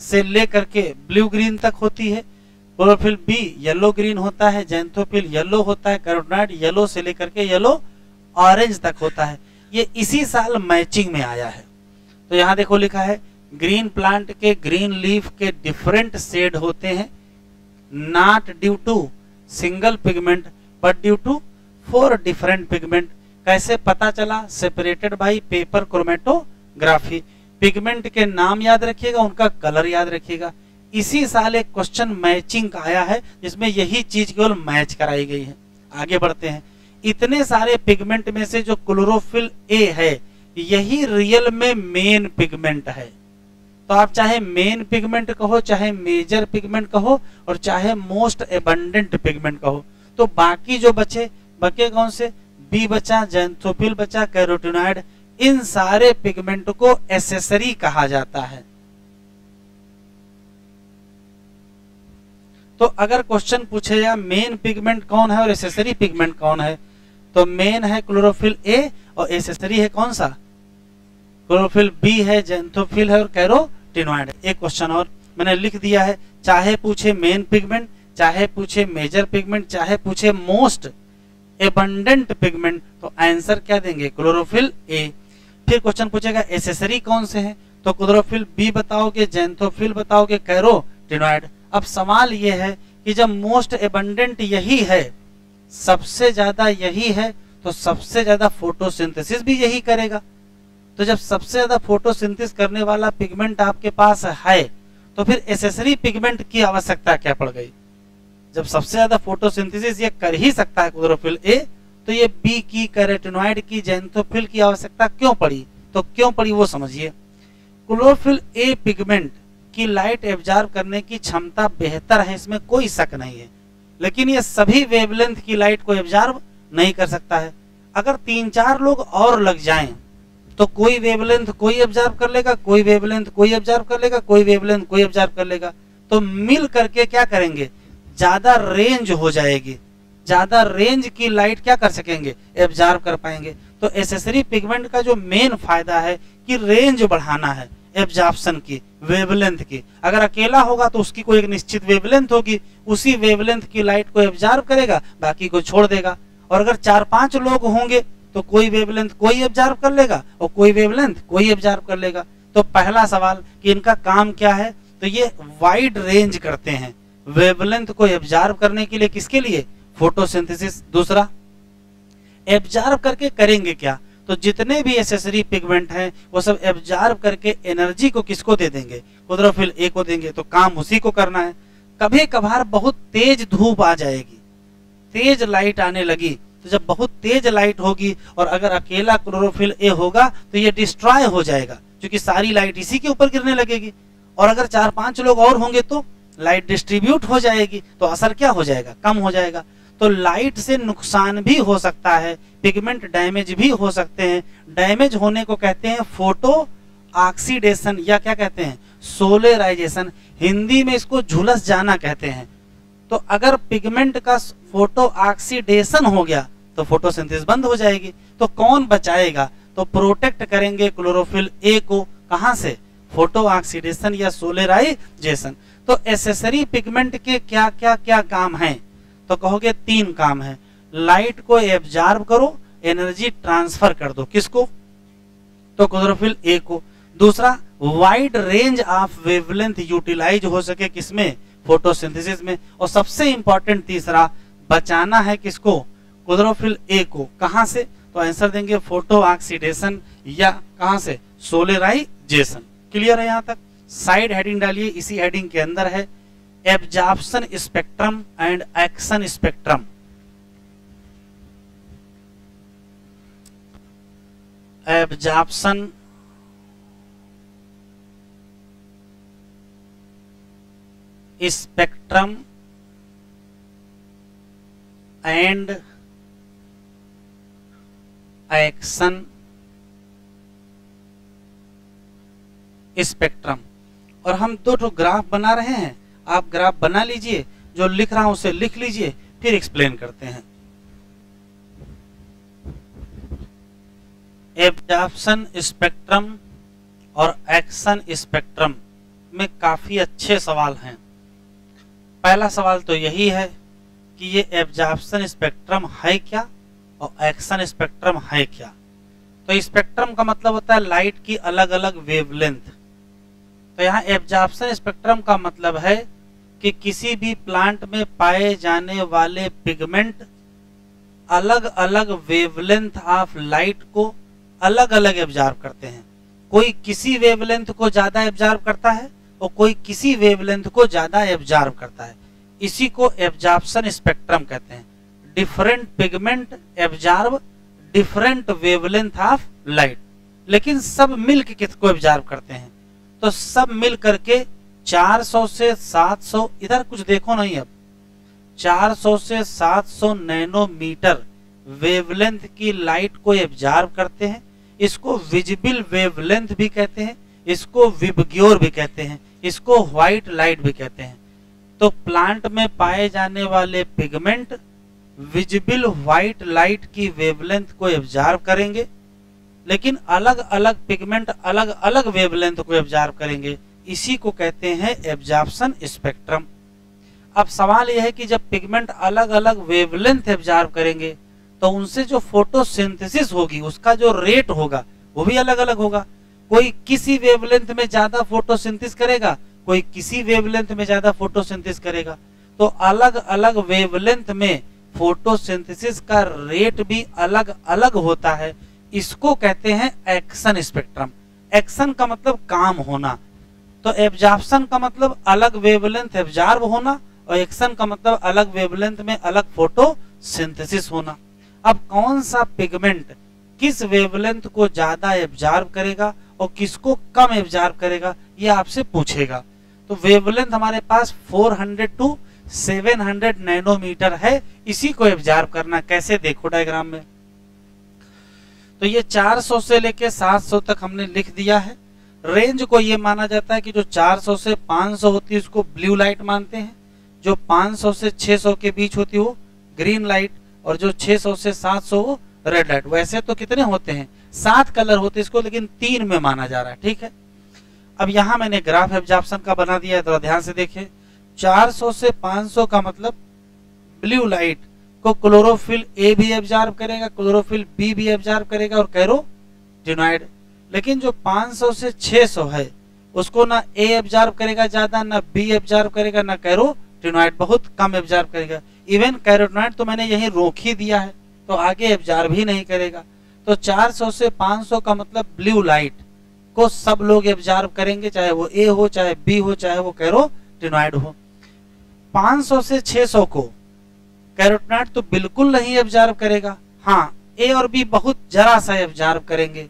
से लेकर के ब्लू ग्रीन तक होती है। क्लोरोफिल बी येलो ग्रीन होता है, ज़ैंथोफिल येलो होता है, कैरोटीनॉइड येलो से लेकर के येलो ऑरेंज तक होता है। ये इसी साल मैचिंग में आया है। तो यहाँ देखो लिखा है ग्रीन प्लांट के ग्रीन लीफ के डिफरेंट शेड होते हैं, not due to single pigment but due to 4 different pigment. कैसे पता चला? Separated by paper chromatography. Pigment के नाम याद रखिएगा, उनका कलर याद रखिएगा। इसी साल एक क्वेश्चन मैचिंग का आया है जिसमें यही चीज केवल मैच कराई गई है। आगे बढ़ते हैं। इतने सारे पिगमेंट में से जो क्लोरोफिल ए है यही रियल में मेन पिगमेंट है। तो आप चाहे मेन पिगमेंट कहो, चाहे मेजर पिगमेंट कहो, और चाहे मोस्ट एबंडेंट पिगमेंट कहो। तो बाकी जो बचे कौन से? बी बचा, ज़ैंथोफिल बचा, कैरोटीनॉइड। इन सारे पिगमेंट को एसेसरी कहा जाता है। तो अगर क्वेश्चन पूछेगा मेन पिगमेंट कौन है और एसेसरी पिगमेंट कौन है, तो मेन है क्लोरोफिल ए और एसेसरी है कौन सा? क्लोरोफिल बी है, ज़ैंथोफिल है और कैरोटीनॉइड। एक क्वेश्चन और मैंने लिख दिया है, चाहे पूछे मेन पिगमेंट, चाहे पूछे मेजर पिगमेंट, चाहे पूछे मोस्ट एबंडेंट पिगमेंट, तो आंसर क्या देंगे? Chlorophyll A. फिर क्वेश्चन पूछेगा एसेसरी कौन से हैं, तो क्लोरोफिल बी बताओगे, ज़ैंथोफिल बताओगे, कैरोटीनॉइड। अब सवाल यह है कि जब मोस्ट एबंडेंट यही है, सबसे ज्यादा यही है, तो सबसे ज्यादा फोटोसिंथेसिस भी यही करेगा। तो जब सबसे ज्यादा फोटोसिंथेसिस करने वाला पिगमेंट आपके पास है, तो फिर एसेसरी पिगमेंट की आवश्यकता क्या पड़ गई? जब सबसे ज्यादा फोटोसिंथेसिस ये कर ही सकता है क्लोरोफिल ए, तो ये बी की, कैरोटीनॉइड की, ज़ैंथोफिल की आवश्यकता क्यों पड़ी? तो क्यों पड़ी वो समझिए। क्लोरोफिल ए पिगमेंट की लाइट एब्जॉर्ब करने की क्षमता बेहतर है, इसमें कोई शक नहीं है, लेकिन ये सभी वेवलेंथ की लाइट को एब्जॉर्ब नहीं कर सकता है। अगर 3-4 लोग और लग जाएं तो कोई वेवलेंथ कोई एब्जॉर्ब कर लेगा, कोई वेवलेंथ कोई एब्जॉर्ब कर लेगा, कोई वेवलेंथ कोई एब्जॉर्ब कर लेगा। तो मिल करके क्या करेंगे? ज्यादा रेंज हो जाएगी, ज्यादा रेंज की लाइट क्या कर सकेंगे? एब्जॉर्ब कर पाएंगे। तो एसेसरी पिगमेंट का जो मेन फायदा है कि रेंज बढ़ाना है एब्जॉर्प्शन की, वेवलेंथ की। अगर अकेला होगा तो उसकी कोई एक निश्चित वेवलेंथ होगी, उसी वेवलेंथ की लाइट को एब्जॉर्ब करेगा, बाकी को छोड़ देगा। और अगर 4-5 लोग होंगे तो कोई वेवलेंथ कोई एब्जॉर्ब कर लेगा और कोई वेवलेंथ कोई एब्जॉर्ब कर लेगा। तो पहला सवाल कि इनका काम क्या है, तो ये वाइड रेंज करते हैं वेवलेंथ को एब्जॉर्ब करने के लिए। किसके लिए? फोटोसिंथेसिस। दूसरा, एब्जॉर्ब करके करेंगे क्या? तो जितने भी एसेसरी पिगमेंट हैं वो सब एब्जॉर्ब करके एनर्जी को किसको दे देंगे? क्लोरोफिल ए को देंगे। तो काम उसी को करना है। कभी कभार बहुत तेज धूप आ जाएगी, तेज लाइट आने लगी, तो जब बहुत तेज लाइट होगी और अगर अकेला क्लोरोफिल ए होगा तो ये डिस्ट्रॉय हो जाएगा, क्योंकि सारी लाइट इसी के ऊपर गिरने लगेगी। और अगर 4-5 लोग और होंगे तो लाइट डिस्ट्रीब्यूट हो जाएगी, तो असर क्या हो जाएगा? कम हो जाएगा। तो लाइट से नुकसान भी हो सकता है, पिगमेंट डैमेज भी हो सकते हैं। डैमेज होने को कहते हैं फोटो ऑक्सीडेशन, या क्या कहते हैं? सोलराइजेशन। हिंदी में इसको झुलस जाना कहते हैं। तो अगर पिगमेंट का फोटो ऑक्सीडेशन हो गया तो फोटोसिंथेसिस बंद हो जाएगी। तो कौन बचाएगा? तो प्रोटेक्ट करेंगे क्लोरोफिल ए को। कहां से? फोटो ऑक्सीडेशन या सोलराइजेशन। तो एसेसरी पिगमेंट के क्या क्या क्या काम हैं? तो कहोगे 3 काम है। लाइट को एब्जॉर्ब करो, एनर्जी ट्रांसफर कर दो। किसको? तो क्लोरोफिल ए को। दूसरा, wide range of wavelength utilise हो सके, किसमें? फोटोसिंथेसिस में। और सबसे इंपॉर्टेंट तीसरा, बचाना है किसको? क्लोरोफिल ए को। कहां से? तो आंसर देंगे फोटो ऑक्सीडेशन, या कहां से? सोलराइजेशन। क्लियर है यहां तक? साइड हेडिंग डालिए, इसी हेडिंग के अंदर है absorption spectrum and action spectrum. Absorption spectrum and action spectrum. और हम दो ग्राफ बना रहे हैं, आप ग्राफ बना लीजिए, जो लिख रहा हूं उसे लिख लीजिए, फिर एक्सप्लेन करते हैं। एब्जॉर्प्शन स्पेक्ट्रम और एक्शन स्पेक्ट्रम में काफी अच्छे सवाल हैं। पहला सवाल तो यही है कि ये एब्जॉर्प्शन स्पेक्ट्रम है क्या और एक्शन स्पेक्ट्रम है क्या। तो स्पेक्ट्रम का मतलब होता है लाइट की अलग अलग वेवलेंथ। तो यहाँ एब्जॉर्प्शन स्पेक्ट्रम का मतलब है कि किसी भी प्लांट में पाए जाने वाले पिगमेंट अलग अलग वेवलेंथ ऑफ लाइट को अलग अलग एब्जॉर्ब करते हैं। कोई किसी वेवलेंथ को ज्यादा एब्जॉर्ब करता है और कोई किसी वेवलेंथ को ज्यादा एब्जॉर्ब करता है। इसी को एब्जॉर्प्शन स्पेक्ट्रम कहते हैं। Different pigment absorb different wavelength of light, लेकिन सब मिलकर किसको एब्जॉर्ब करते हैं? तो सब मिल करके 400 से 700, इधर कुछ देखो नहीं, अब 400 से 700 नैनोमीटर वेवलेंथ की लाइट को एब्जॉर्ब करते हैं। इसको विजिबल वेवलेंथ भी कहते हैं, इसको विबग्योर भी कहते हैं, इसको व्हाइट लाइट भी कहते हैं। तो प्लांट में पाए जाने वाले पिगमेंट विजिबल व्हाइट लाइट की वेवलेंथ को एब्जॉर्ब करेंगे, लेकिन अलग अलग पिगमेंट अलग अलग वेवलेंथ को एब्जॉर्ब करेंगे। इसी को कहते हैं एब्जॉर्प्शन स्पेक्ट्रम। अब सवाल यह है कि जब पिगमेंट अलग अलग वेवलेंथ एब्जॉर्ब करेंगे तो उनसे जो फोटोसिंथेसिस होगी उसका जो रेट होगा वो भी अलग अलग होगा। कोई किसी वेवलेंथ में ज्यादा फोटोसिंथेसिस करेगा, कोई किसी वेवलेंथ में ज्यादा फोटोसिंथेसिस करेगा। तो अलग अलग वेवलेंथ में फोटोसिंथेसिस का रेट भी अलग अलग होता है। इसको कहते हैं एक्शन स्पेक्ट्रम। एक्शन का मतलब काम होना, तो एब्जॉर्प्शन का मतलब अलग वेवलेंथ एब्जॉर्ब होना और एक्शन का मतलब अलग वेवलेंथ में अलग फोटोसिंथेसिस होना। अब कौन सा पिगमेंट किस वेवलेंथ को ज्यादा एब्जॉर्ब करेगा और किसको कम एब्जॉर्ब करेगा, ये आपसे पूछेगा। तो वेवलेंथ हमारे पास 400 टू 700 नैनोमीटर है, इसी को एब्जॉर्ब करना। कैसे देखो डायग्राम में, तो ये 400 से लेके 700 तक हमने लिख दिया है। रेंज को ये माना जाता है कि जो 400 से 500 होती है उसको ब्लू लाइट मानते हैं, जो 500 से 600 के बीच होती है वो ग्रीन लाइट, और जो 600 से 700 वो रेड लाइट। वैसे तो कितने होते हैं, 7 कलर होते हैं इसको, लेकिन 3 में माना जा रहा है, ठीक है। अब यहाँ मैंने ग्राफ एब्जॉर्प्शन का बना दिया है, थोड़ा ध्यान से देखिए। 400 से 500 का मतलब ब्लू लाइट को क्लोरोफिल ए भी एब्जॉर्ब करेगा, क्लोरोफिल बी भी एब्जॉर्ब करेगा और कैरोटीनॉइड। लेकिन जो 500 से 600 है उसको ना ए एब्जॉर्ब करेगा ज्यादा, ना बी एब्जॉर्ब करेगा, ना कैरोटीनॉइड, बहुत कम एब्जॉर्ब करेगा। इवन कैरोटीनॉइड तो मैंने यही रोक ही दिया है, तो आगे एब्जॉर्ब ही नहीं करेगा। तो 400 से 500 का मतलब ब्लू लाइट को सब लोग एब्जॉर्ब करेंगे, चाहे वो ए हो, चाहे बी हो, चाहे वो कैरोटीनॉइड हो। 500 से 600 को कैरोटीनॉइड तो बिल्कुल नहीं एब्जॉर्ब करेगा, हाँ ए और बी बहुत जरा सा एब्जॉर्ब करेंगे।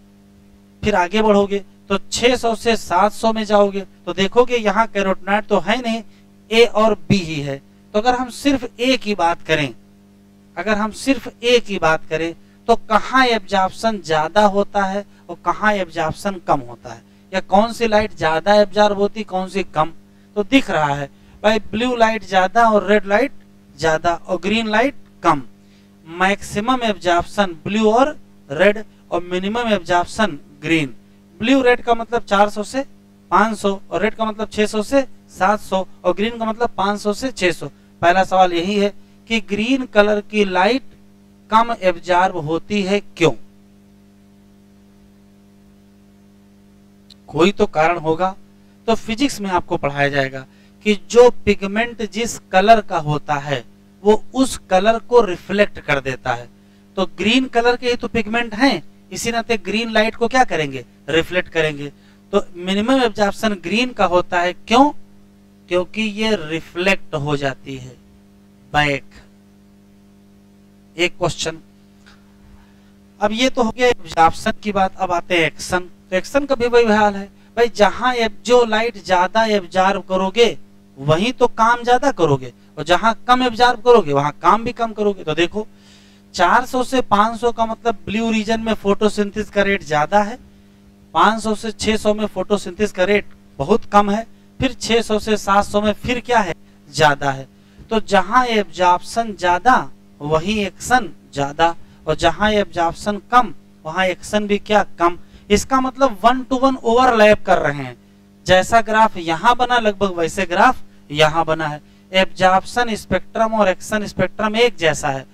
फिर आगे बढ़ोगे तो 600 से 700 में जाओगे तो देखोगे यहाँ कैरोटीनॉइड तो है नहीं, ए और बी ही है। तो अगर हम सिर्फ ए की बात करें, अगर हम सिर्फ ए की बात करें तो कहाँ एब्जॉर्प्शन ज्यादा होता है और कहाँ एब्जॉर्प्शन कम होता है, या कौन सी लाइट ज्यादा एब्जॉर्ब होती, कौन सी कम। तो दिख रहा है भाई ब्लू लाइट ज्यादा और रेड लाइट ज्यादा और ग्रीन लाइट कम। मैक्सिमम एब्जॉर्प्शन ब्लू और रेड और minimum absorption green. Blue red का मतलब 400 से 500 और रेड का मतलब 600 से 700 और ग्रीन का मतलब 500 से 600। पहला सवाल यही है कि ग्रीन कलर की लाइट कम एब्जॉर्ब होती है, क्यों? कोई तो कारण होगा। तो फिजिक्स में आपको पढ़ाया जाएगा कि जो पिगमेंट जिस कलर का होता है वो उस कलर को रिफ्लेक्ट कर देता है। तो ग्रीन कलर के ही तो पिगमेंट हैं, इसी नाते ग्रीन लाइट को क्या करेंगे, रिफ्लेक्ट करेंगे। तो मिनिमम एब्जॉर्प्शन ग्रीन का होता है, क्यों? क्योंकि ये रिफ्लेक्ट हो जाती है बैक। एक क्वेश्चन। अब ये तो हो गया एब्जॉर्प्शन की बात, अब आते हैं एक्शन। तो एक्शन का भी वही हाल है भाई, जहां जो लाइट ज्यादा एब्जॉर्ब करोगे वहीं तो काम ज्यादा करोगे, और जहां कम एब्जॉर्ब करोगे वहां काम भी कम करोगे। तो देखो 400 से 500 का मतलब ब्लू रीजन में फोटोसिंथेसिस का रेट ज्यादा है, 500 से 600 में फोटोसिंथेसिस का रेट बहुत कम है, फिर 600 से 700 में फिर क्या है, ज्यादा है। तो जहां एब्जॉर्प्शन ज्यादा वही एक्शन ज्यादा, और जहां एब्जॉर्प्शन कम वहां एक्शन भी क्या, कम। इसका मतलब 1 to 1 ओवरलैप कर रहे हैं। जैसा ग्राफ यहां बना लगभग वैसे ग्राफ यहां बना है। एब्जॉर्प्शन स्पेक्ट्रम और एक्शन स्पेक्ट्रम एक जैसा है।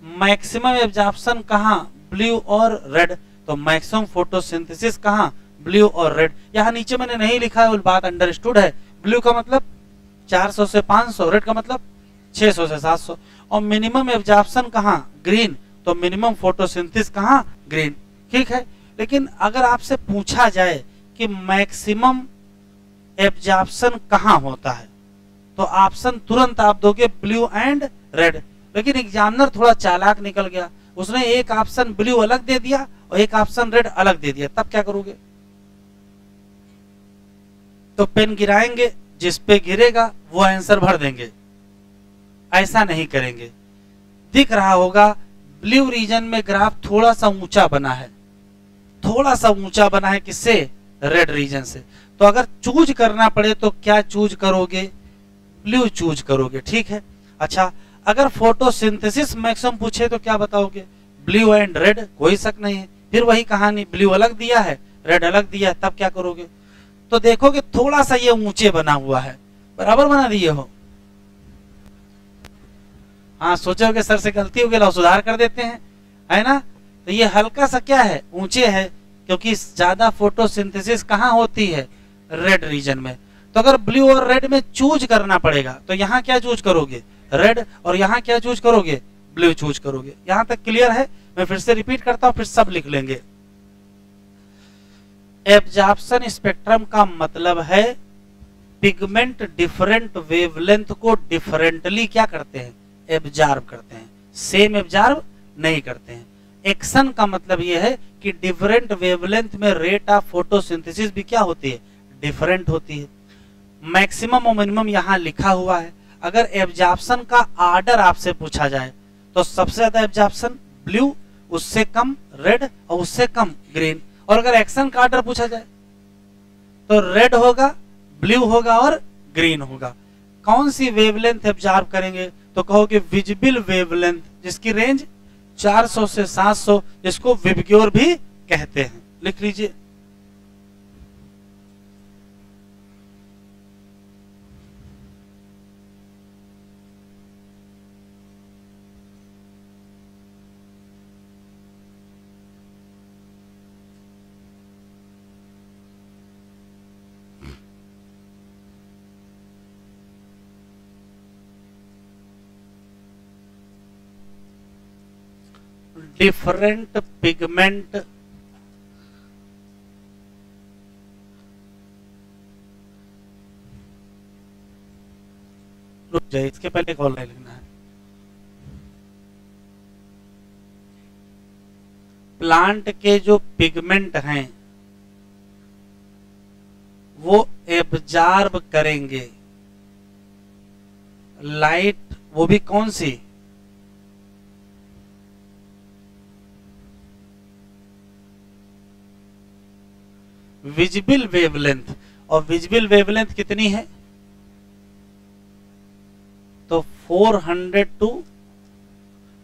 मैक्सिमम एब्जॉर्प्शन कहां, ब्लू और रेड, तो मैक्सिमम फोटोसिंथेसिस कहां, ब्लू और रेड। यहां नीचे मैंने नहीं लिखा है, वो बात अंडरस्टूड है। ब्लू का मतलब 400 से 500, रेड का मतलब 600 से 700। और मिनिमम एब्जॉर्प्शन कहां, ग्रीन, तो मिनिमम फोटोसिंथेसिस कहां, ग्रीन। ठीक है, लेकिन अगर आपसे पूछा जाए कि मैक्सिमम एब्जॉर्प्शन कहां होता है, तो ऑप्शन तुरंत आप दोगे ब्लू एंड रेड। लेकिन एग्जामिनर थोड़ा चालाक निकल गया, उसने एक ऑप्शन ब्लू अलग दे दिया और एक ऑप्शन रेड अलग दे दिया। तब क्या करोगे? तो पेन गिराएंगे, जिस पे गिरेगा वो आंसर भर देंगे। ऐसा नहीं करेंगे। दिख रहा होगा ब्लू रीजन में ग्राफ थोड़ा सा ऊंचा बना है, थोड़ा सा ऊंचा बना है, किससे, रेड रीजन से। तो अगर चूज करना पड़े तो क्या चूज करोगे, ब्लू चूज करोगे। ठीक है, अच्छा अगर फोटोसिंथेसिस मैक्सिमम पूछे तो क्या बताओगे, ब्लू एंड रेड, कोई शक नहीं है। फिर वही कहानी, ब्लू अलग दिया है, रेड अलग दिया है, तब क्या करोगे? तो देखोगे थोड़ा सा ये ऊंचे बना हुआ है, बराबर बना दिए हो। हाँ, सोचोगे सर से गलती हो गई, सुधार कर देते हैं, है ना। तो ये हल्का सा क्या है, ऊंचे है, क्योंकि ज्यादा फोटोसिंथेसिस कहाँ होती है, रेड रीजन में। तो अगर ब्लू और रेड में चूज करना पड़ेगा तो यहाँ क्या चूज करोगे, रेड, और यहाँ क्या चूज करोगे, ब्लू चूज करोगे। यहां तक क्लियर है? मैं फिर से रिपीट करता हूं, फिर सब लिख लेंगे। एब्जॉर्प्शन स्पेक्ट्रम का मतलब है पिगमेंट डिफरेंट वेवलेंथ को डिफरेंटली क्या करते हैं, एब्जॉर्ब करते हैं, सेम एब्जॉर्ब नहीं करते हैं। एक्शन का मतलब यह है कि डिफरेंट वेवलेंथ में रेट ऑफ फोटोसिंथेसिस भी क्या होती है, डिफरेंट होती है। मैक्सिमम और मिनिमम यहां लिखा हुआ है। अगर एब्जॉर्प्शन का आर्डर आपसे पूछा जाए तो सबसे ज्यादा एब्जॉर्प्शन ब्लू, उससे कम रेड और उससे कम ग्रीन। और अगर एक्शन का आर्डर पूछा जाए तो रेड होगा, ब्लू होगा और ग्रीन होगा। कौन सी वेवलेंथ एब्जॉर्ब करेंगे, तो कहोगे विजिबल वेवलेंथ, जिसकी रेंज 400 से 700, जिसको विबग्योर भी कहते हैं। लिख लीजिए। डिफरेंट पिगमेंट रुक जाए, इसके पहले एक और लाइन लिखना है। प्लांट के जो पिगमेंट हैं वो एब्जॉर्ब करेंगे लाइट, वो भी कौन सी, विजिबल वेवलेंथ। और विजिबल वेवलेंथ कितनी है, तो 400 टू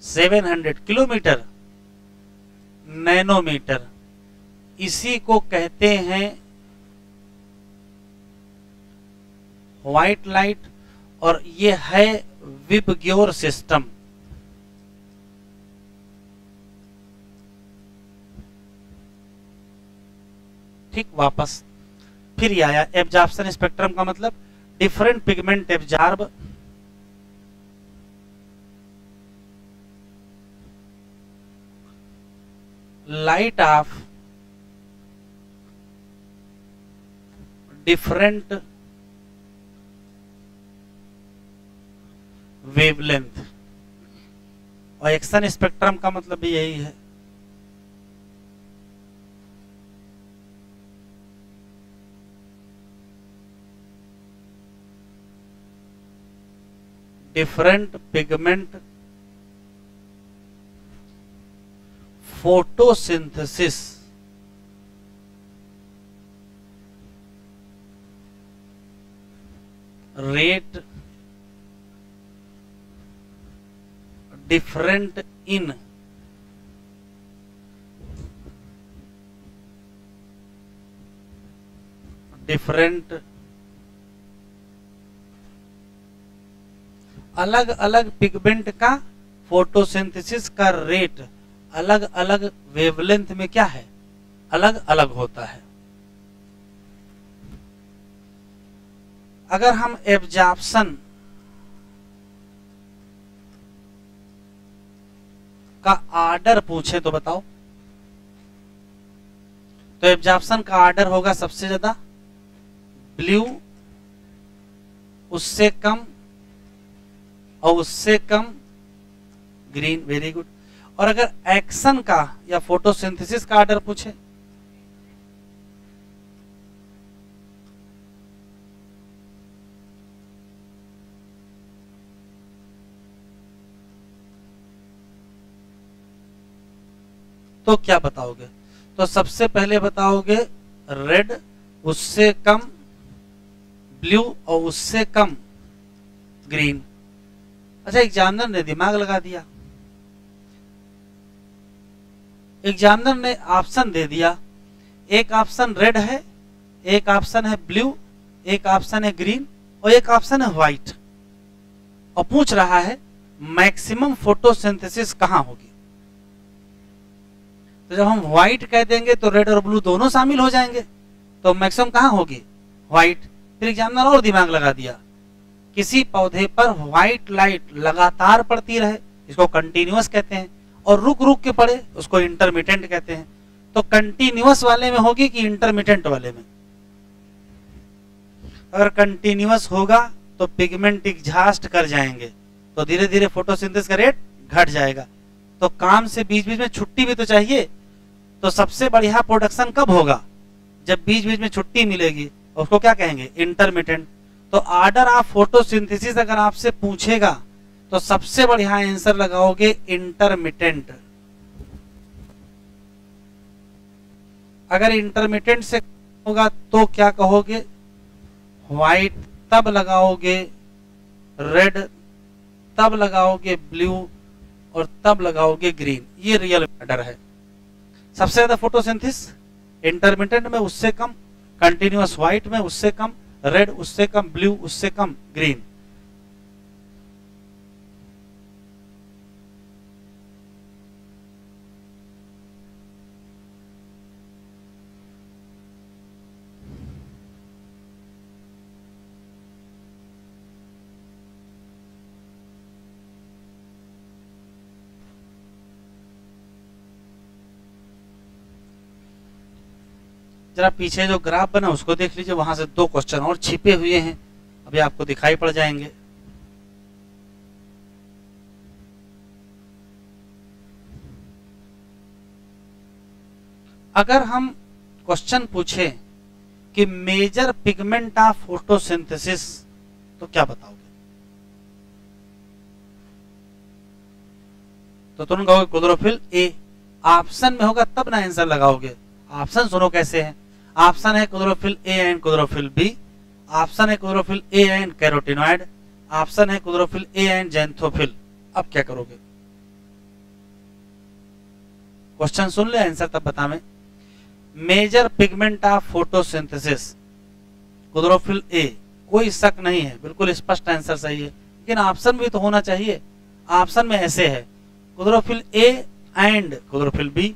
700 किलोमीटर नैनोमीटर। इसी को कहते हैं व्हाइट लाइट, और ये है विबग्योर सिस्टम। ठीक, वापस फिर ये आया। एब्जॉर्प्शन स्पेक्ट्रम का मतलब different pigment absorb light of different wavelength. और एक्शन स्पेक्ट्रम का मतलब भी यही है। Different pigment photosynthesis rate different in different अलग अलग पिगमेंट का फोटोसिंथेसिस का रेट अलग अलग वेवलेंथ में क्या है, अलग अलग होता है। अगर हम एब्जॉर्प्शन का आर्डर पूछे तो बताओ, तो एब्जॉर्प्शन का आर्डर होगा सबसे ज्यादा ब्लू, उससे कम और उससे कम ग्रीन। Very good. और अगर एक्शन का या फोटोसिंथेसिस का आर्डर पूछे, तो क्या बताओगे? तो सबसे पहले बताओगे रेड, उससे कम ब्लू और उससे कम ग्रीन। अच्छा, एग्जामिनर ने दिमाग लगा दिया, एग्जामिनर ने ऑप्शन दे दिया, एक ऑप्शन रेड है, एक ऑप्शन है ब्लू, एक ऑप्शन है ग्रीन और एक ऑप्शन है व्हाइट, और पूछ रहा है मैक्सिमम फोटोसिंथेसिस कहां होगी। तो जब हम व्हाइट कह देंगे तो रेड और ब्लू दोनों शामिल हो जाएंगे, तो मैक्सिमम कहां होगी, व्हाइट। फिर एग्जामिनर और दिमाग लगा दिया, किसी पौधे पर व्हाइट लाइट लगातार पड़ती रहे, इसको कंटिन्यूअस कहते हैं, और रुक रुक के पड़े, उसको इंटरमिटेंट कहते हैं। तो कंटिन्यूअस वाले में होगी कि इंटरमिटेंट वाले में? अगर कंटिन्यूअस होगा तो पिगमेंट एग्जॉस्ट कर जाएंगे, तो धीरे धीरे फोटोसिंथेसिस का रेट घट जाएगा। तो काम से बीच बीच में छुट्टी भी तो चाहिए, तो सबसे बढ़िया प्रोडक्शन कब होगा, जब बीच बीच में छुट्टी मिलेगी, उसको क्या कहेंगे, इंटरमिटेंट। तो आर्डर ऑफ फोटोसिंथेसिस अगर आपसे पूछेगा तो सबसे बढ़िया आंसर लगाओगे इंटरमिटेंट। अगर इंटरमिटेंट से होगा तो क्या कहोगे, व्हाइट, तब लगाओगे रेड, तब लगाओगे ब्लू और तब लगाओगे ग्रीन। ये रियल मैटर है। सबसे ज्यादा फोटोसिंथेसिस इंटरमिटेंट में, उससे कम कंटिन्यूअस व्हाइट में, उससे कम रेड, उससे कम ब्लू, उससे कम ग्रीन। जरा पीछे जो ग्राफ बना उसको देख लीजिए, वहां से दो क्वेश्चन और छिपे हुए हैं, अभी आपको दिखाई पड़ जाएंगे। अगर हम क्वेश्चन पूछे कि मेजर पिगमेंट ऑफ फोटोसिंथेसिस, तो क्या बताओगे? तो तुम कहोगे क्लोरोफिल ए। ऑप्शन में होगा तब ना आंसर लगाओगे। ऑप्शन सुनो कैसे है। ऑप्शन है chlorophyll A and chlorophyll B, option है chlorophyll A and carotenoid, option है क्लोरोफिल ए एंड जेंथोफिल। अब क्या करोगे? क्वेश्चन सुन ले, आंसर तब बता मैं। Major pigment of photosynthesis chlorophyll A, कोई शक नहीं है, बिल्कुल स्पष्ट आंसर सही है, लेकिन ऑप्शन भी तो होना चाहिए। ऑप्शन में ऐसे है chlorophyll A and chlorophyll B,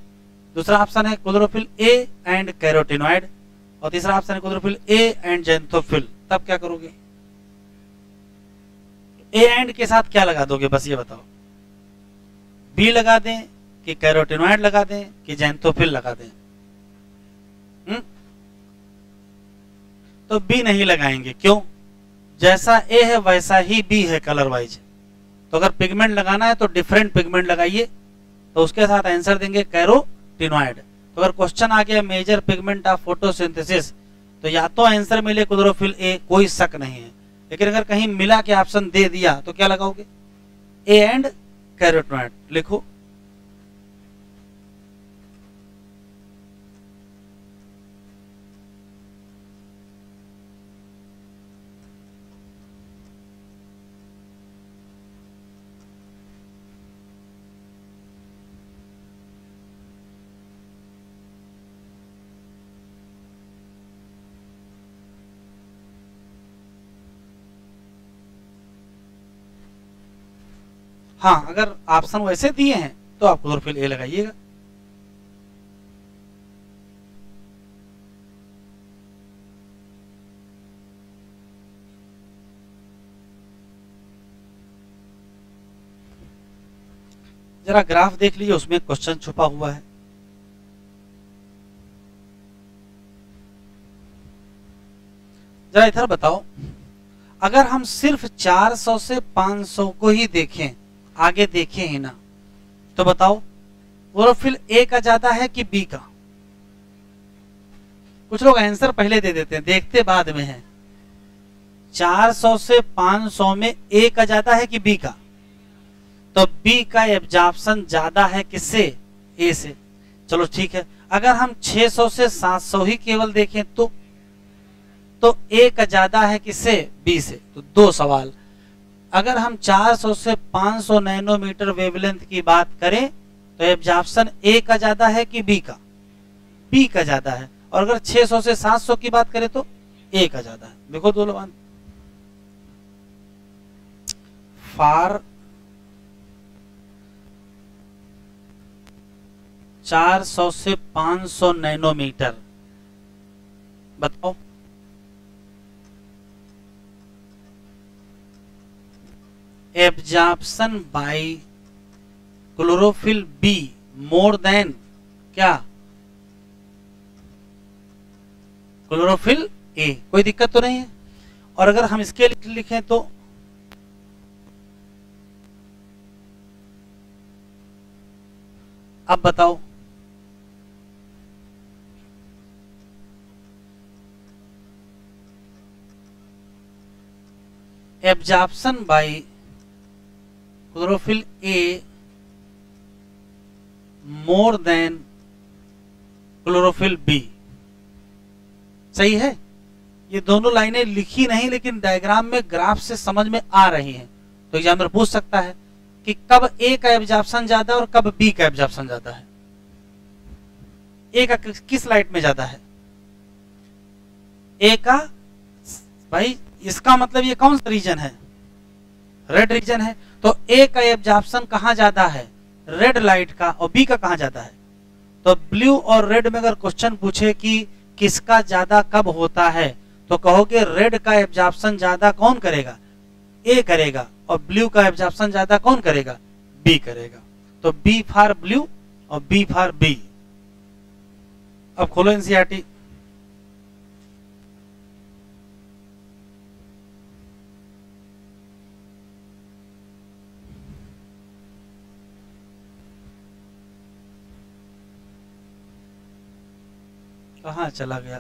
दूसरा ऑप्शन है क्लोरोफिल ए एंड कैरोटिनॉइड, और तीसरा ऑप्शन है क्लोरोफिल ए एंड जेंथोफिल। तब क्या करोगे? ए एंड के साथ क्या लगा दोगे, बस ये बताओ। बी लगा दें कि कैरोटिनॉइड लगा दें कि जेंथोफिल लगा दें? तो बी नहीं लगाएंगे। क्यों? जैसा ए है वैसा ही बी है कलर वाइज। तो अगर पिगमेंट लगाना है तो डिफरेंट पिगमेंट लगाइए, तो उसके साथ आंसर देंगे कैरोटिनॉइड। तो अगर क्वेश्चन आ गया मेजर पिगमेंट ऑफ फोटोसिंथेसिस, तो या तो आंसर मिले क्लोरोफिल ए, कोई शक नहीं है, लेकिन अगर कहीं मिला के ऑप्शन दे दिया तो क्या लगाओगे? ए एंड कैरोटिनॉइड लिखो। हाँ, अगर ऑप्शन वैसे दिए हैं तो आप क्लोरोफिल ए लगाइएगा। जरा ग्राफ देख लीजिए, उसमें क्वेश्चन छुपा हुआ है। जरा इधर बताओ, अगर हम सिर्फ 400 से 500 को ही देखें, आगे देखें ही ना, तो बताओ क्लोरोफिल ए का ज्यादा है कि बी का? कुछ लोग आंसर पहले दे देते हैं, देखते बाद में है। 400 से 500 में ए का ज्यादा है कि बी का? तो बी का एब्जॉर्प्शन ज्यादा है किससे? ए से। चलो ठीक है, अगर हम 600 से 700 ही केवल देखें तो ए का ज्यादा है किससे? बी से। तो दो सवाल। अगर हम 400 से 500 नैनोमीटर वेवलेंथ की बात करें तो एब्जॉर्प्शन ए का ज्यादा है कि बी का? बी का ज्यादा है। और अगर 600 से 700 की बात करें तो ए का ज्यादा है। देखो दो लोग, फॉर 400 से 500 नैनोमीटर, बताओ absorption by chlorophyll be more than क्या? Chlorophyll A. कोई दिक्कत तो नहीं है? और अगर हम इसके लिए लिखें तो अब बताओ, absorption by chlorophyll A more than chlorophyll B, सही है? ये दोनों लाइनें लिखी नहीं, लेकिन डायग्राम में ग्राफ से समझ में आ रही हैं। तो एग्जामिनर पूछ सकता है कि कब ए का एब्जॉर्प्शन ज्यादा और कब बी का एब्जॉर्प्शन ज्यादा है। ए का किस लाइट में ज्यादा है? ए का, भाई इसका मतलब ये कौन सा रीजन है? रेड रीजन है। तो ए का एब्जॉर्प्शन कहां ज्यादा है? रेड लाइट का। और बी का कहां ज्यादा है? तो ब्लू और रेड में अगर क्वेश्चन पूछे कि किसका ज्यादा कब होता है, तो कहोगे रेड का एब्जॉर्प्शन ज्यादा कौन करेगा? ए करेगा। और ब्लू का एब्जॉर्प्शन ज्यादा कौन करेगा? बी करेगा। तो बी फॉर ब्लू और बी फॉर बी। अब खोलो एनसीईआरटी। कहां चला गया?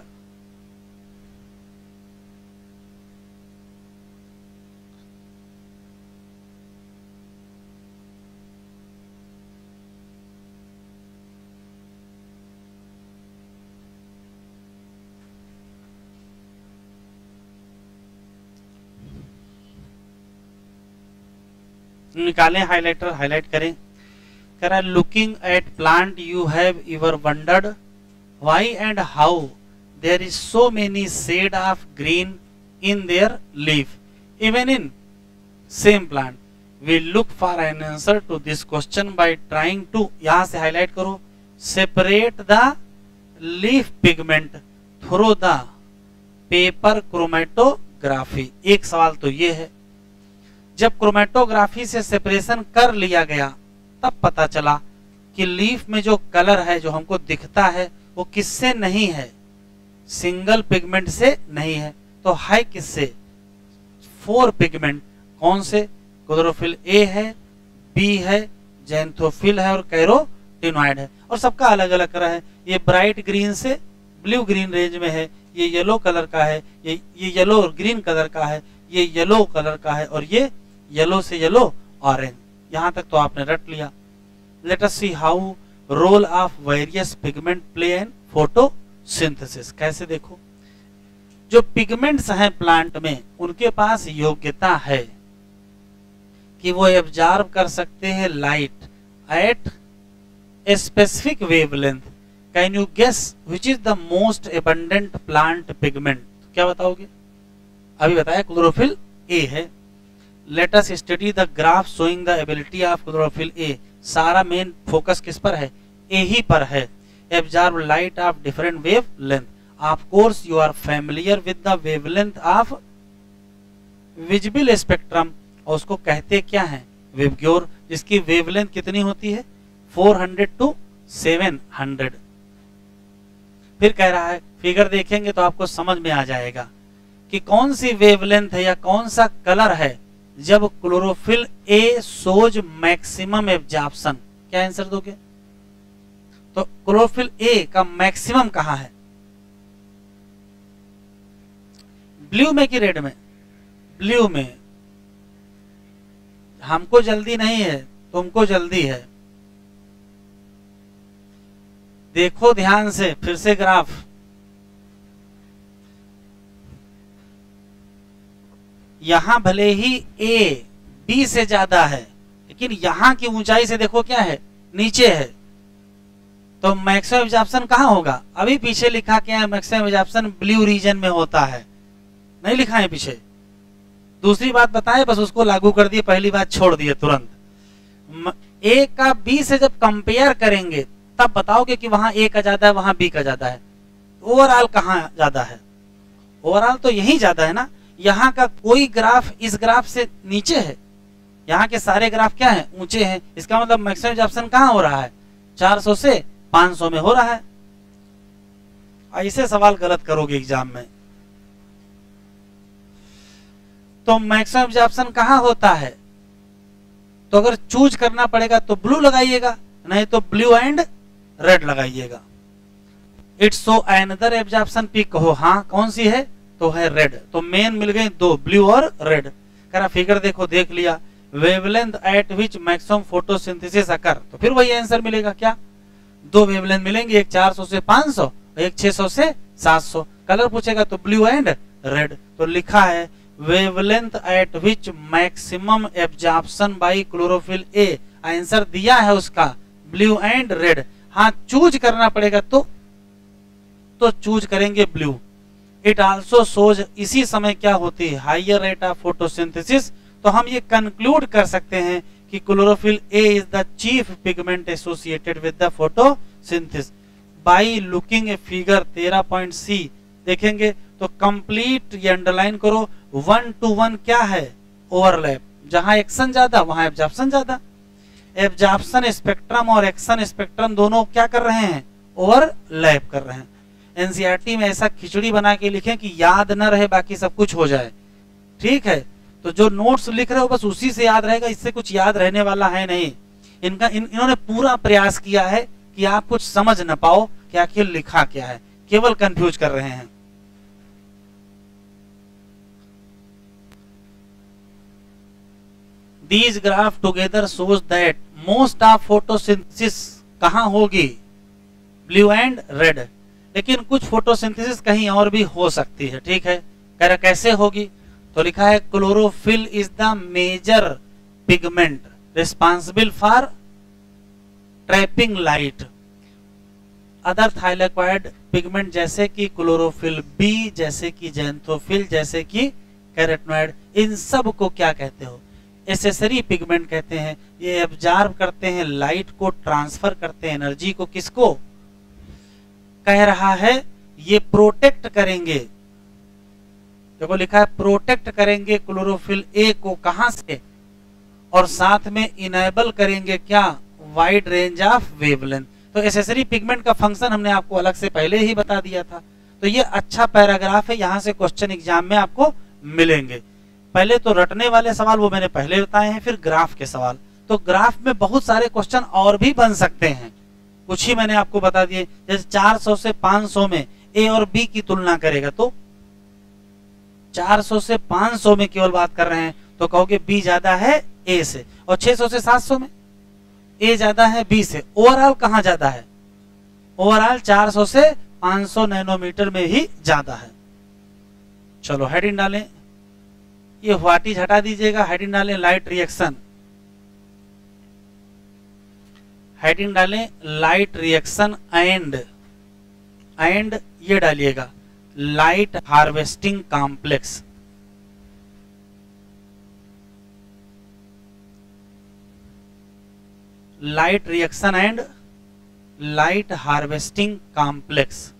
निकालें हाइलाइटर, हाईलाइट करें। कह रहा है looking at plant you have ever wondered why and how there is so many shade of green in their leaf even in same plant। we look for an answer to this question by trying to, यहां से highlight करो, separate the leaf pigment through the paper chromatography। एक सवाल तो ये है, जब chromatography से सेपरेशन कर लिया गया तब पता चला कि लीफ में जो कलर है जो हमको दिखता है वो किससे नहीं है? सिंगल पिगमेंट से नहीं है। तो है किससे? 4 पिगमेंट। कौन से? क्लोरोफिल ए है, बी है, ज़ैंथोफिल है और कैरोटीनॉइड है। और सबका अलग अलग कलर है। ये ब्राइट ग्रीन से ब्लू ग्रीन रेंज में है, ये येलो कलर का है, ये येलो और ग्रीन कलर का है, ये येलो कलर का है, और ये येलो से येलो ऑरेंज। यहां तक तो आपने रट लिया। Let us see how role of various pigment play in photosynthesis. कैसे? देखो, जो पिगमेंट्स हैं प्लांट में उनके पास योग्यता है कि वो एब्जॉर्ब कर सकते हैं light at a specific wavelength. Can you guess which is the most abundant plant pigment? क्या बताओगे? अभी बताया क्लोरोफिल ए है। Let us study the graph showing the ability of chlorophyll A. सारा मेन फोकस किस पर है? ए ही पर है। Absorb light of different wavelength. Of course you are familiar with the wavelength of visible spectrum. और उसको कहते क्या है? विबग्योर, जिसकी वेवलेंथ कितनी होती है? 400 टू 700। फिर कह रहा है, फिगर देखेंगे तो आपको समझ में आ जाएगा कि कौन सी वेवलेंथ है या कौन सा कलर है जब chlorophyll A shows maximum absorption. क्या आंसर दोगे? तो क्लोरोफिल ए का मैक्सिमम कहां है? ब्लू में कि रेड में? ब्लू में। हमको जल्दी नहीं है, तुमको जल्दी है। देखो ध्यान से, फिर से ग्राफ। यहां भले ही ए बी से ज्यादा है, लेकिन यहां की ऊंचाई से देखो क्या है? नीचे है। तो मैक्सिमम एब्जॉर्प्शन कहां होगा? अभी पीछे लिखा क्या है? मैक्सिमम एब्जॉर्प्शन ब्लू रीजन में होता है। नहीं लिखा है पीछे? दूसरी बात बताए, बस उसको लागू कर दिए, पहली बात छोड़ दिए तुरंत। ए का बी से जब कंपेयर करेंगे तब बताओगे कि वहां ए का ज्यादा है, वहां बी का ज्यादा है। ओवरऑल कहां ज्यादा है? ओवरऑल तो यही ज्यादा है ना। यहाँ का कोई ग्राफ इस ग्राफ से नीचे है, यहाँ के सारे ग्राफ क्या है? ऊंचे हैं। इसका मतलब मैक्सिमम एब्जॉर्प्शन कहां हो रहा है? 400 से 500 में हो रहा है। ऐसे सवाल गलत करोगे एग्जाम में। तो मैक्सिमम एब्जॉर्प्शन कहां होता है? तो अगर चूज करना पड़ेगा तो ब्लू लगाइएगा, नहीं तो ब्लू एंड रेड लगाइएगा। It's so another absorption peak कहो। हाँ, कौन सी है? तो है रेड। तो मेन मिल गए दो, ब्लू और रेड। करा फिगर देखो, देख लिया। Wavelength at which maximum photosynthesis occur. तो फिर वही आंसर मिलेगा। क्या? दो वेवलेंथ मिलेंगे, एक 400 से 500 और एक 600 से 700। कलर पूछेगा तो ब्लू एंड रेड। तो लिखा है wavelength at which maximum absorption by chlorophyll A. Answer दिया है उसका ब्लू एंड रेड। हाँ, चूज करना पड़ेगा तो चूज करेंगे ब्लू। इट आल्सो शोज, इसी समय क्या होती है? Higher rate of photosynthesis. तो हम ये कंक्लूड कर सकते हैं कि chlorophyll A is the chief pigment associated with the photosynthesis. By looking a figure 13.c देखेंगे तो कंप्लीट ये अंडरलाइन करो। 1:1 क्या है? ओवरलैप। जहां एक्शन ज्यादा वहां एब्जॉर्प्शन ज्यादा। एब्जॉर्प्शन स्पेक्ट्रम और एक्शन स्पेक्ट्रम दोनों क्या कर रहे हैं? ओवरलैप कर रहे हैं। एनसीईआरटी में ऐसा खिचड़ी बना के लिखें कि याद न रहे, बाकी सब कुछ हो जाए। ठीक है, तो जो नोट्स लिख रहे हो बस उसी से याद रहेगा, इससे कुछ याद रहने वाला है नहीं। इन्होंने पूरा प्रयास किया है कि आप कुछ समझ न पाओ कि आखिर लिखा क्या है, केवल कंफ्यूज कर रहे हैं। These graph together shows that most of photosynthesis कहां होगी? Blue and red. लेकिन कुछ फोटोसिंथेसिस कहीं और भी हो सकती है। ठीक है, कह रहा कैसे होगी? तो लिखा है chlorophyll is the major pigment responsible for trapping light. Other thylakoid pigment जैसे कि क्लोरोफिल बी, जैसे कि जैंथोफिल, जैसे कि कैरोटिनॉइड, इन सब को क्या कहते हो? एसेसरी पिगमेंट कहते हैं। ये एब्जॉर्ब करते हैं लाइट को, ट्रांसफर करते हैं एनर्जी को। किसको कह रहा है? ये प्रोटेक्ट करेंगे। देखो लिखा है प्रोटेक्ट करेंगे क्लोरोफिल ए को। कहां से? और साथ में इनेबल करेंगे क्या? Wide range of wavelength. तो एसेसरी पिगमेंट का फंक्शन हमने आपको अलग से पहले ही बता दिया था। तो ये अच्छा पैराग्राफ है, यहां से क्वेश्चन एग्जाम में आपको मिलेंगे। पहले तो रटने वाले सवाल वो मैंने पहले बताए हैं, फिर ग्राफ के सवाल। तो ग्राफ में बहुत सारे क्वेश्चन और भी बन सकते हैं, कुछ ही मैंने आपको बता दिए। जैसे 400 से 500 में ए और बी की तुलना करेगा तो 400 से 500 में केवल बात कर रहे हैं तो कहोगे बी ज्यादा है ए से, और 600 से 700 में ए ज्यादा है बी से। ओवरऑल कहां ज्यादा है? ओवरऑल 400 से 500 नैनोमीटर में ही ज्यादा है। चलो हेडिंग डालें, ये व्हाट इज हटा दीजिएगा, हेडिंग डालें लाइट रिएक्शन। हेडिंग डालें लाइट रिएक्शन एंड ये डालिएगा light harvesting complex. Light reaction and light harvesting complex.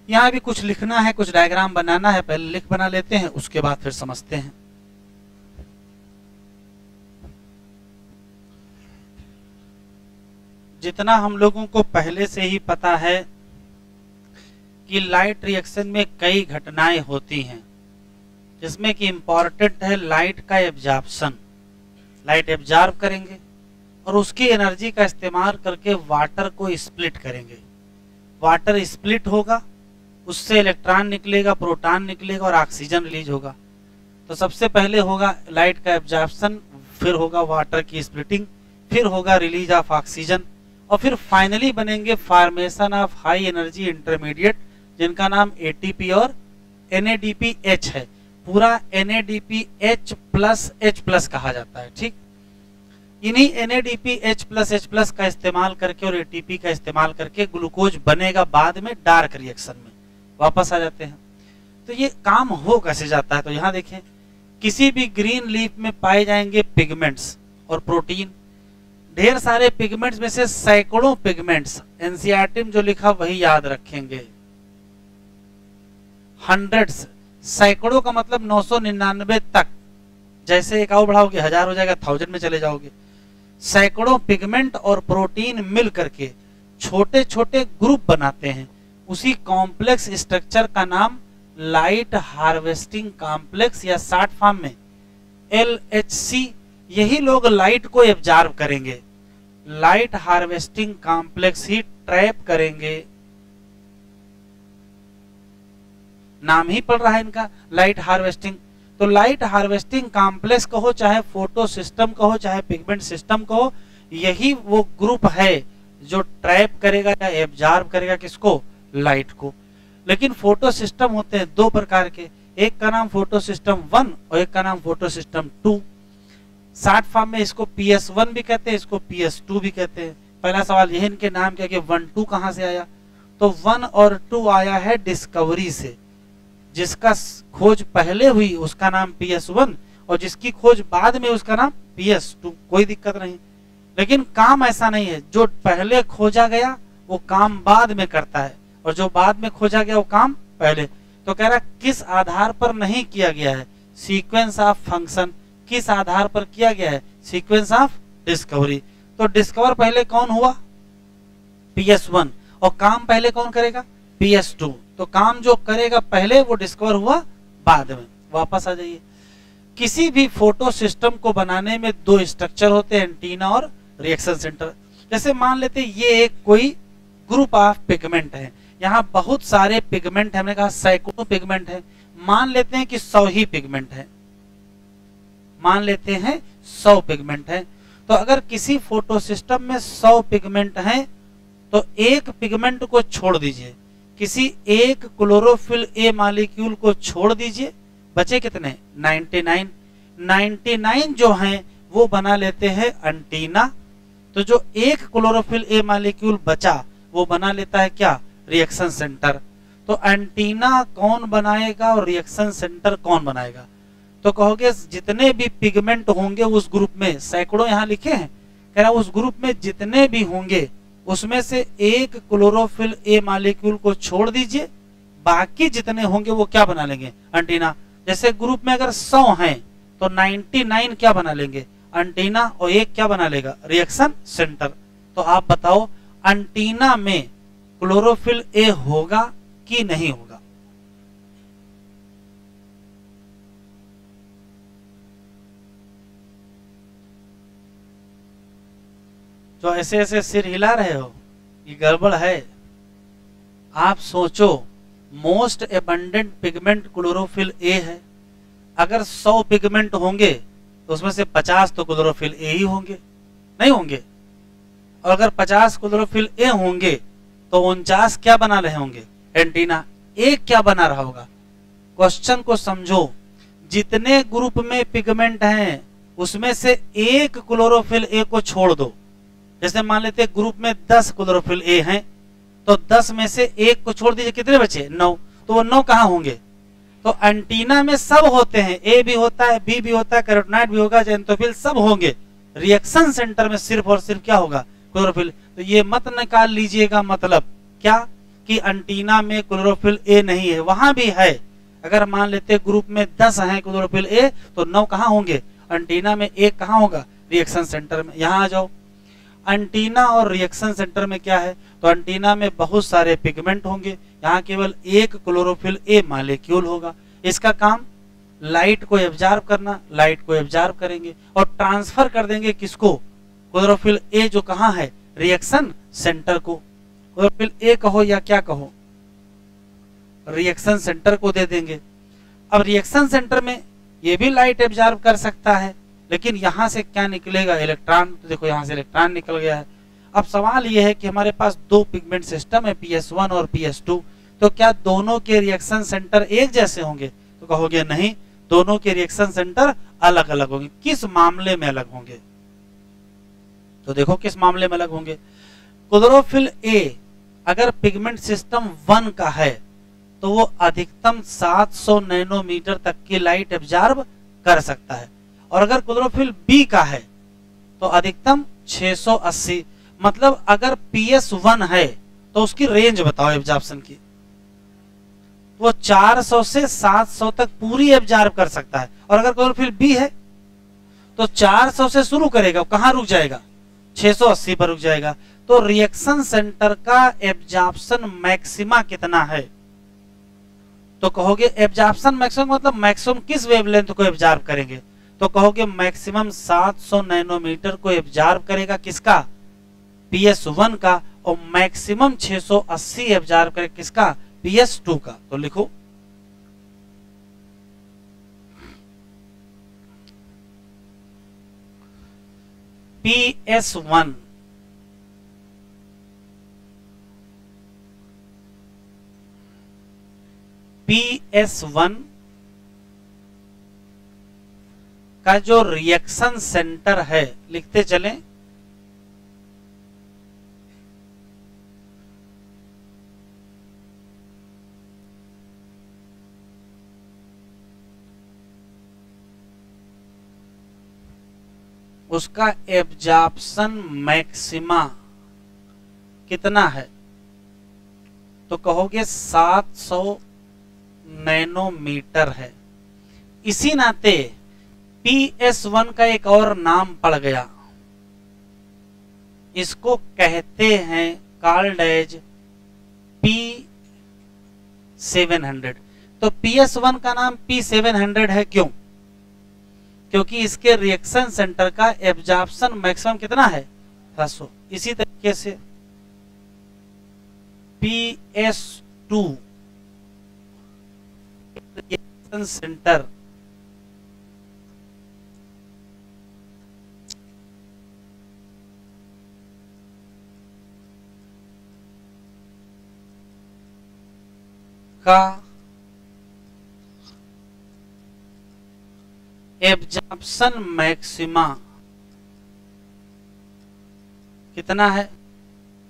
यहां भी कुछ लिखना है, कुछ डायग्राम बनाना है, पहले लिख बना लेते हैं, उसके बाद फिर समझते हैं। जितना हम लोगों को पहले से ही पता है कि लाइट रिएक्शन में कई घटनाएं होती हैं, जिसमें कि इंपॉर्टेंट है लाइट का एब्जॉर्प्शन। लाइट एब्जॉर्ब करेंगे और उसकी एनर्जी का इस्तेमाल करके वाटर को स्प्लिट करेंगे। वाटर स्प्लिट होगा, उससे इलेक्ट्रॉन निकलेगा, प्रोटॉन निकलेगा और ऑक्सीजन रिलीज होगा। तो सबसे पहले होगा लाइट का एब्जॉर्प्शन, फिर होगा वाटर की स्प्लिटिंग, फिर होगा रिलीज ऑफ ऑक्सीजन, और फिर फाइनली बनेंगे formation of high energy intermediate, जिनका नाम एटीपी और NADPH है। पूरा NADPH प्लस H प्लस कहा जाता है। ठीक, इन्हीं NADPH प्लस H प्लस का इस्तेमाल करके और ATP का इस्तेमाल करके ग्लूकोज बनेगा बाद में डार्क रिएक्शन में। वापस आ जाते हैं, तो ये काम हो कैसे जाता है। तो यहाँ देखें, किसी भी ग्रीन लीफ में पाए जाएंगे पिगमेंट्स और प्रोटीन। ढेर सारे पिगमेंट्स में से सैकड़ों पिगमेंट्स, एनसीईआरटी में जो लिखा वही याद रखेंगे, हंड्रेड्स, सैकड़ों का मतलब 999 तक। जैसे एक और बढ़ाओगे 1000 हो जाएगा, 1000 में चले जाओगे। सैकड़ों पिगमेंट और प्रोटीन मिल करके छोटे छोटे ग्रुप बनाते हैं। उसी कॉम्प्लेक्स स्ट्रक्चर का नाम लाइट हार्वेस्टिंग कॉम्प्लेक्स या शॉर्ट फॉर्म में LHC। यही लोग लाइट को एब्जॉर्ब करेंगे, लाइट हार्वेस्टिंग कॉम्प्लेक्स ही ट्रैप करेंगे। नाम ही पड़ रहा है इनका लाइट हार्वेस्टिंग। तो लाइट हार्वेस्टिंग कॉम्प्लेक्स कहो, चाहे फोटो सिस्टम कहो, चाहे पिगमेंट सिस्टम कहो, यही वो ग्रुप है जो ट्रैप करेगा या एब्जॉर्ब करेगा किसको, लाइट को। लेकिन फोटो सिस्टम होते हैं दो प्रकार के, एक का नाम फोटो सिस्टम 1 और एक का नाम फोटो सिस्टम 2। शॉर्ट फॉर्म में इसको PS1 भी कहते हैं, इसको PS2 भी कहते हैं। पहला सवाल यही इनके नाम क्या कि 1 2 कहां से आया। तो 1 और 2 आया है डिस्कवरी से। जिसका खोज पहले हुई उसका नाम PS1 और जिसकी खोज बाद में उसका नाम PS2। कोई दिक्कत नहीं, लेकिन काम ऐसा नहीं है, जो पहले खोजा गया वो काम बाद में करता है और जो बाद में खोजा गया वो काम पहले। तो कह रहा किस आधार पर नहीं किया गया है, सीक्वेंस ऑफ फंक्शन। किस आधार पर किया गया है, सीक्वेंस ऑफ डिस्कवरी। तो डिस्कवर पहले कौन हुआ, PS1, और काम पहले कौन करेगा, PS2। तो काम जो करेगा पहले वो डिस्कवर हुआ बाद में। वापस आ जाइए, किसी भी फोटो सिस्टम को बनाने में दो स्ट्रक्चर होते हैं, एंटीना और रिएक्शन सेंटर। जैसे मान लेते ये एक कोई ग्रुप ऑफ पिगमेंट है, यहाँ बहुत सारे पिगमेंट है, हमने कहा सैकड़ों पिगमेंट है। मान लेते हैं कि 100 ही पिगमेंट है, मान लेते हैं 100 पिगमेंट है। तो अगर किसी फोटो सिस्टम में 100 पिगमेंट हैं तो एक पिगमेंट को छोड़ दीजिए, किसी एक क्लोरोफिल ए मॉलिक्यूल को छोड़ दीजिए, बचे कितने, 99। 99 जो हैं वो बना लेते हैं एंटीना। तो जो एक क्लोरोफिल ए मॉलिक्यूल बचा वो बना लेता है क्या, रिएक्शन सेंटर। तो एंटीना कौन बनाएगा और रिएक्शन सेंटर कौन बनाएगा। तो कहोगे जितने भी पिगमेंट होंगे उस ग्रुप में, सैकड़ों यहाँ लिखे हैं, कह रहा उस ग्रुप में जितने भी होंगे उसमें से एक क्लोरोफिल ए मॉलिक्यूल को छोड़ दीजिए, बाकी जितने होंगे वो क्या बना लेंगे, एंटीना। जैसे ग्रुप में अगर 100 हैं तो 99 क्या बना लेंगे, एंटीना, और एक क्या बना लेगा, रिएक्शन सेंटर। तो आप बताओ एंटीना में क्लोरोफिल ए होगा कि नहीं होगा। जो ऐसे ऐसे सिर हिला रहे हो, ये गड़बड़ है। आप सोचो, most abundant pigment chlorophyll A है। अगर 100 पिगमेंट होंगे तो उसमें से 50 तो क्लोरोफिल ए ही होंगे, नहीं होंगे। और अगर 50 क्लोरोफिल ए होंगे तो 49 क्या बना रहे होंगे, एंटीना। एक क्या बना रहा होगा। क्वेश्चन को समझो, जितने ग्रुप में पिगमेंट हैं उसमें से एक क्लोरोफिल ए को छोड़ दो। जैसे मान लेते हैं ग्रुप में 10 क्लोरोफिल ए हैं, तो 10 में से एक को छोड़ दीजिए, कितने बचे, 9। तो वो 9 कहां होंगे, तो एंटीना में सब होते हैं, ए भी होता है, बी भी होता है, कैरोटिनॉइड भी होगा, ज़ैंथोफिल सब होंगे। रिएक्शन सेंटर में सिर्फ और सिर्फ क्या होगा? क्लोरोफिल। तो ये मत निकाल लीजिएगा, मतलब क्या कि एंटीना में क्लोरोफिल ए नहीं है, वहां भी है। अगर मान लेते ग्रुप में 10 हैं क्लोरोफिल ए, तो 9 कहाँ होंगे? एंटीना में। एक कहाँ होगा? रिएक्शन सेंटर में। यहां आ जाओ, एंटीना और रिएक्शन सेंटर में क्या है? तो एंटीना में बहुत सारे पिगमेंट होंगे, यहाँ केवल एक क्लोरोफिल ए मॉलिक्यूल होगा। इसका काम लाइट को एब्जॉर्ब करना, लाइट को एब्जॉर्ब करेंगे और ट्रांसफर कर देंगे किसको? क्लोरोफिल ए जो कहाँ है? रिएक्शन सेंटर को। क्लोरोफिल ए कहो या क्या कहो, रिएक्शन सेंटर को दे देंगे। अब रिएक्शन सेंटर में ये भी लाइट एब्जॉर्ब कर सकता है, लेकिन यहां से क्या निकलेगा? इलेक्ट्रॉन। तो देखो यहां से इलेक्ट्रॉन निकल गया है। अब सवाल यह है कि हमारे पास दो पिगमेंट सिस्टम है, PS1 और PS2, तो क्या दोनों के रिएक्शन सेंटर एक जैसे होंगे? तो कहोगे नहीं, दोनों के रिएक्शन सेंटर अलग अलग होंगे। किस मामले में अलग होंगे? तो देखो किस मामले में अलग होंगे। क्लोरोफिल ए अगर पिगमेंट सिस्टम 1 का है तो वो अधिकतम 700 नैनोमीटर तक की लाइट एब्जॉर्ब कर सकता है, और अगर क्लोरोफिल बी का है तो अधिकतम 680। मतलब अगर PS1 है तो उसकी रेंज बताओ एब्जॉर्प्शन की। वो 400 से 700 तक पूरी एब्जॉर्ब कर सकता है, और अगर क्लोरोफिल बी है तो 400 से शुरू करेगा, कहां रुक जाएगा? 680 पर रुक जाएगा। तो रिएक्शन सेंटर का एब्जॉर्प्शन मैक्सिमा कितना है? तो कहोगे एब्जॉर्प्शन मैक्सिमम मतलब मैक्सिमम किस वेवलेंथ को एब्जॉर्ब करेंगे? तो कहोगे मैक्सिमम 700 नैनोमीटर को एब्जॉर्ब करेगा, किसका? PS1 का, और मैक्सिमम 680 एब्जॉर्ब करेगा किसका? PS2 का। तो लिखो PS1 का जो रिएक्शन सेंटर है, लिखते चलें, उसका एब्जॉर्प्शन मैक्सिमा कितना है? तो कहोगे 700 नैनोमीटर है। इसी नाते PS1 का एक और नाम पड़ गया, इसको कहते हैं कॉल्ड एज P700। तो PS1 का नाम P700 है, क्यों? क्योंकि इसके रिएक्शन सेंटर का एब्जॉर्प्शन मैक्सिमम कितना है? 700। इसी तरीके से PS2 रिएक्शन सेंटर का एब्जॉर्प्शन मैक्सिमा कितना है?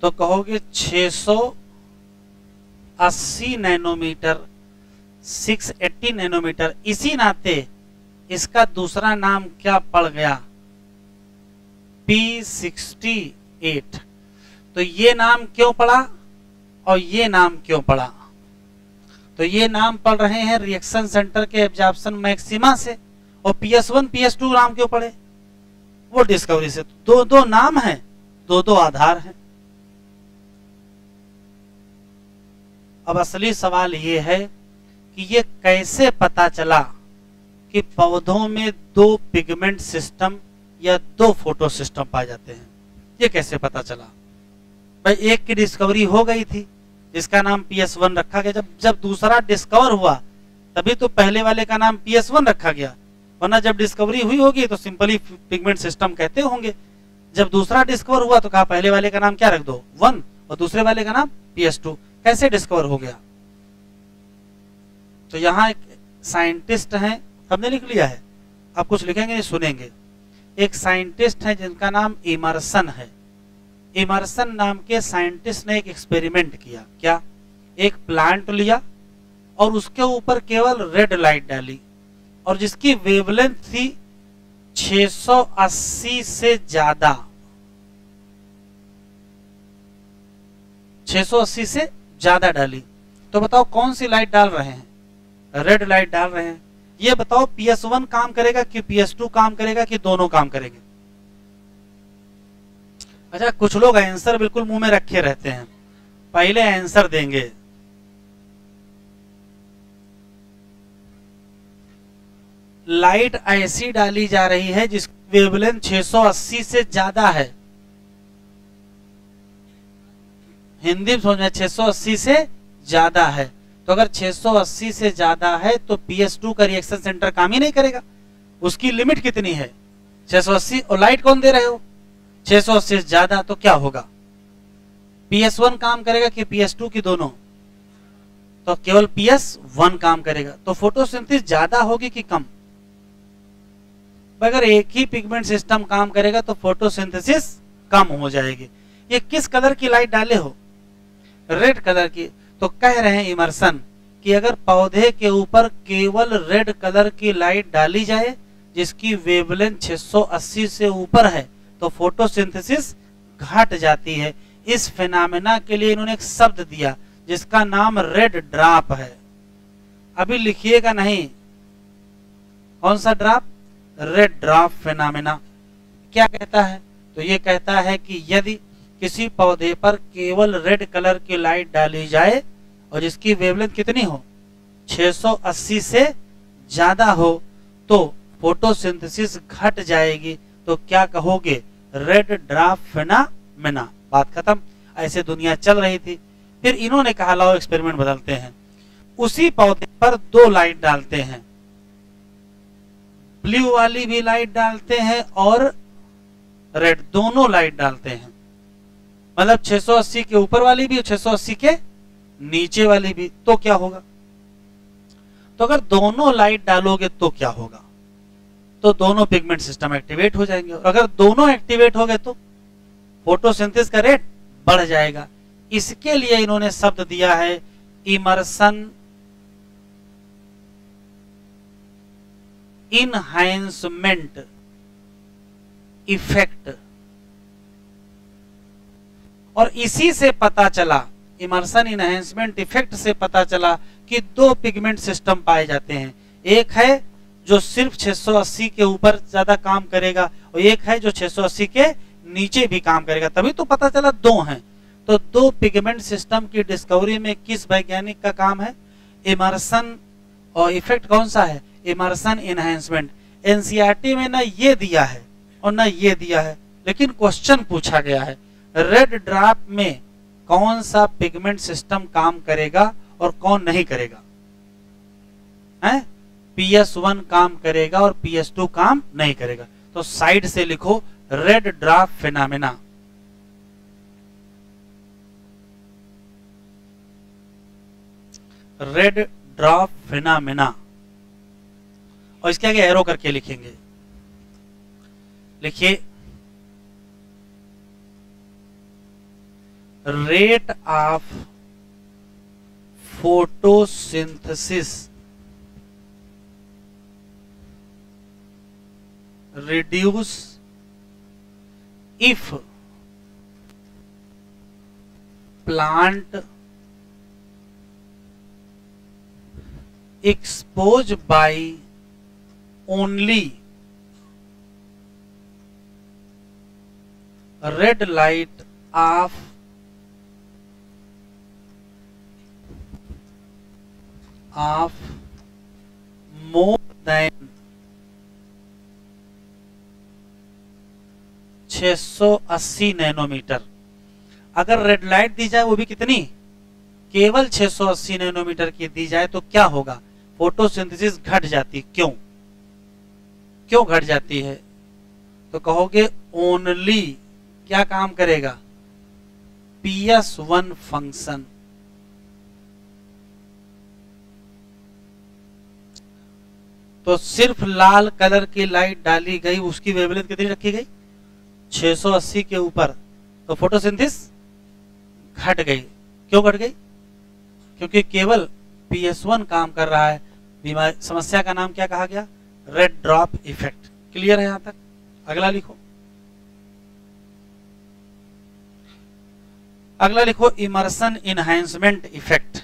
तो कहोगे 680 नैनोमीटर, 680 नैनोमीटर। इसी नाते इसका दूसरा नाम क्या पड़ गया? P68। तो ये नाम क्यों पड़ा और ये नाम क्यों पड़ा? तो ये नाम पढ़ रहे हैं रिएक्शन सेंटर के एब्जॉर्प्शन मैक्सिमा से, और PS1 PS2 नाम क्यों पड़े? वो डिस्कवरी से। दो दो नाम हैं, दो दो आधार हैं। अब असली सवाल ये है कि ये कैसे पता चला कि पौधों में दो पिगमेंट सिस्टम या दो फोटो सिस्टम पाए जाते हैं? ये कैसे पता चला? भाई एक की डिस्कवरी हो गई थी जिसका नाम PS1 रखा गया। जब दूसरा डिस्कवर हुआ तभी तो पहले वाले का नाम PS1 रखा गया, वरना जब डिस्कवरी हुई होगी तो सिंपली पिगमेंट सिस्टम कहते होंगे। जब दूसरा डिस्कवर हुआ तो कहा पहले वाले का नाम क्या रख दो? 1, और दूसरे वाले का नाम PS2। कैसे डिस्कवर हो गया? तो यहाँ एक साइंटिस्ट हैं, हमने लिख लिया है, आप कुछ लिखेंगे नहीं, सुनेंगे। एक साइंटिस्ट है जिनका नाम इमर्सन है। इमर्सन नाम के साइंटिस्ट ने एक एक्सपेरिमेंट किया। क्या? एक प्लांट लिया और उसके ऊपर केवल रेड लाइट डाली और जिसकी वेवलेंथ थी 680 से ज्यादा, 680 से ज्यादा डाली, तो बताओ कौन सी लाइट डाल रहे हैं? रेड लाइट डाल रहे हैं। ये बताओ PS1 काम करेगा कि PS2 काम करेगा कि दोनों काम करेंगे? अच्छा, कुछ लोग आंसर बिल्कुल मुंह में रखे रहते हैं, पहले आंसर देंगे। लाइट ऐसी डाली जा रही है जिसकी वेवलेंथ 680 से ज्यादा है। हिंदी में समझ में, 680 से ज्यादा है। तो अगर 680 से ज्यादा है तो PS2 का रिएक्शन सेंटर काम ही नहीं करेगा। उसकी लिमिट कितनी है? 680। और लाइट कौन दे रहे हो? 680 से ज्यादा। तो क्या होगा? PS1 काम करेगा कि PS2 की दोनों? तो केवल PS1 काम करेगा। तो फोटोसिंथेसिस ज्यादा होगी कि कम? अगर एक ही पिगमेंट सिस्टम काम करेगा तो फोटोसिंथेसिस कम हो जाएगी। ये किस कलर की लाइट डाले हो? रेड कलर की। तो कह रहे हैं इमर्सन कि अगर पौधे के ऊपर केवल रेड कलर की लाइट डाली जाए जिसकी वेवलेंथ 680 से ऊपर है तो फोटोसिंथेसिस घट जाती है। इस फिनोमेना के लिए इन्होंने एक शब्द दिया जिसका नाम रेड ड्रॉप है। अभी लिखिएगा नहीं, कौन सा ड्रॉप? Red drop phenomena. क्या कहता है? तो ये कहता है कि यदि किसी पौधे पर केवल रेड कलर की लाइट डाली जाए और जिसकी वेवलेंथ कितनी हो? 680 से ज्यादा हो तो फोटोसिंथेसिस घट जाएगी। तो क्या कहोगे? Red drop phenomena. बात खत्म। ऐसे दुनिया चल रही थी। फिर इन्होंने कहा लाओ एक्सपेरिमेंट बदलते हैं। उसी पौधे पर दो लाइट डालते हैं, ब्लू वाली भी लाइट डालते हैं और रेड, दोनों लाइट डालते हैं। मतलब 680 के ऊपर वाली भी और 680 के नीचे वाली भी। तो क्या होगा? तो अगर दोनों लाइट डालोगे तो क्या होगा? तो दोनों पिगमेंट सिस्टम एक्टिवेट हो जाएंगे। और अगर दोनों एक्टिवेट हो गए तो फोटोसिंथेसिस का रेट बढ़ जाएगा। इसके लिए इन्होंने शब्द दिया है इमर्सन इनहैंसमेंट इफेक्ट। और इसी से पता चला, इमर्सन इनहैंसमेंट इफेक्ट से पता चला कि दो पिगमेंट सिस्टम पाए जाते हैं। एक है जो सिर्फ 680 के ऊपर ज्यादा काम करेगा और एक है जो 680 के नीचे भी काम करेगा। तभी तो पता चला दो हैं। तो दो पिगमेंट सिस्टम की डिस्कवरी में किस वैज्ञानिक का काम है? इमर्सन। और इफेक्ट कौन सा है? इमर्सन इनहैंसमेंट। एनसीईआरटी में ना ये दिया है और ना ये दिया है, लेकिन क्वेश्चन पूछा गया है रेड ड्रॉप में कौन सा पिगमेंट सिस्टम काम करेगा और कौन नहीं करेगा? है PS1 काम करेगा और PS2 काम नहीं करेगा। तो साइड से लिखो red drop phenomena. Red drop phenomena. और इसके आगे एरो करके लिखेंगे। लिखिए rate of photosynthesis reduce if plant exposed by only red light of more than 680 nanometre. अगर रेड लाइट दी जाए वो भी कितनी? केवल 680 नैनोमीटर की दी जाए तो क्या होगा? फोटोसिंथेसिस घट जाती। क्यों? क्यों घट जाती है? तो कहोगे ओनली क्या काम करेगा? PS1 function. तो सिर्फ लाल कलर की लाइट डाली गई, उसकी वेवलेंथ कितनी रखी गई? 680 के ऊपर। तो फोटोसिंथेसिस घट गई। क्यों घट गई? क्योंकि केवल PS1 काम कर रहा है। बीमारी समस्या का नाम क्या कहा गया? Red drop effect. क्लियर है यहां तक? अगला लिखो, अगला लिखो Emerson enhancement effect.